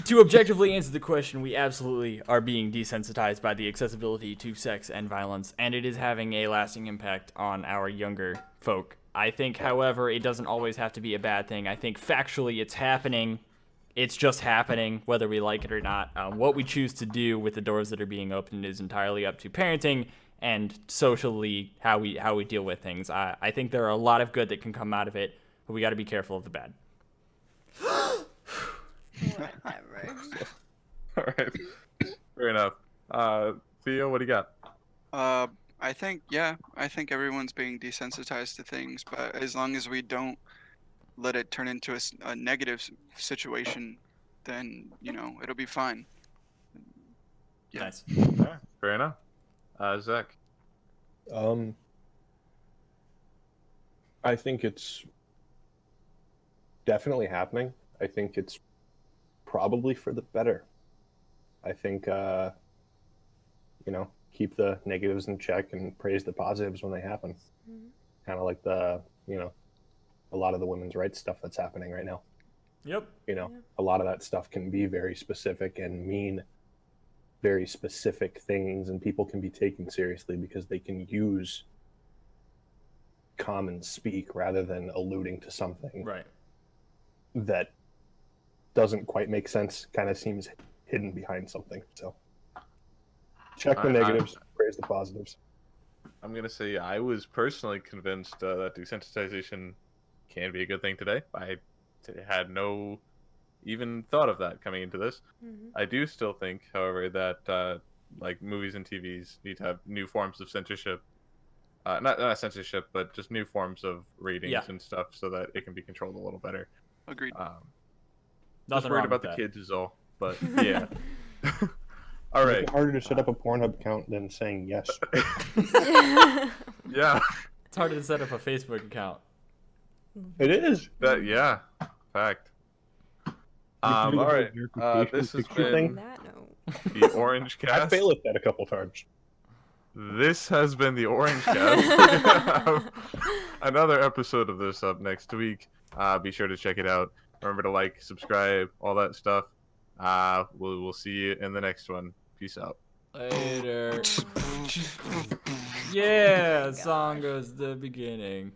to objectively answer the question, we absolutely are being desensitized by the accessibility to sex and violence, and it is having a lasting impact on our younger folk. I think, however, it doesn't always have to be a bad thing. I think factually it's happening. It's just happening, whether we like it or not. What we choose to do with the doors that are being opened is entirely up to parenting and socially how we deal with things. I think there are a lot of good that can come out of it, but we got to be careful of the bad. Whatever. All right, fair enough. Theo, what do you got? I think everyone's being desensitized to things, but as long as we don't let it turn into a negative situation, then it'll be fine. Yeah. Nice. Yeah, fair enough. Zach. I think it's definitely happening. I think it's probably for the better. I think keep the negatives in check and praise the positives when they happen. Kind of like the a lot of the women's rights stuff that's happening right now. Yep. A lot of that stuff can be very specific and mean very specific things, and people can be taken seriously because they can use common speak rather than alluding to something Right. that doesn't quite make sense, kind of seems hidden behind something. So check the negatives, praise the positives. I'm going to say I was personally convinced that desensitization can be a good thing today. I had no even thought of that coming into this. I do still think, however, that like movies and TVs need to have new forms of censorship. Not censorship, but just new forms of ratings and stuff so that it can be controlled a little better. Agreed. Just worried about the kids is all, but yeah. All right. It's harder to set up a Pornhub account than saying yes. Yeah. It's harder to set up a Facebook account. It is. Fact. All right. This has been the OrangeCast. I failed at that a couple times. This has been the OrangeCast. Another episode of this up next week. Be sure to check it out. Remember to like, subscribe, all that stuff. We'll see you in the next one. Peace out. Later. Yeah, song goes the beginning.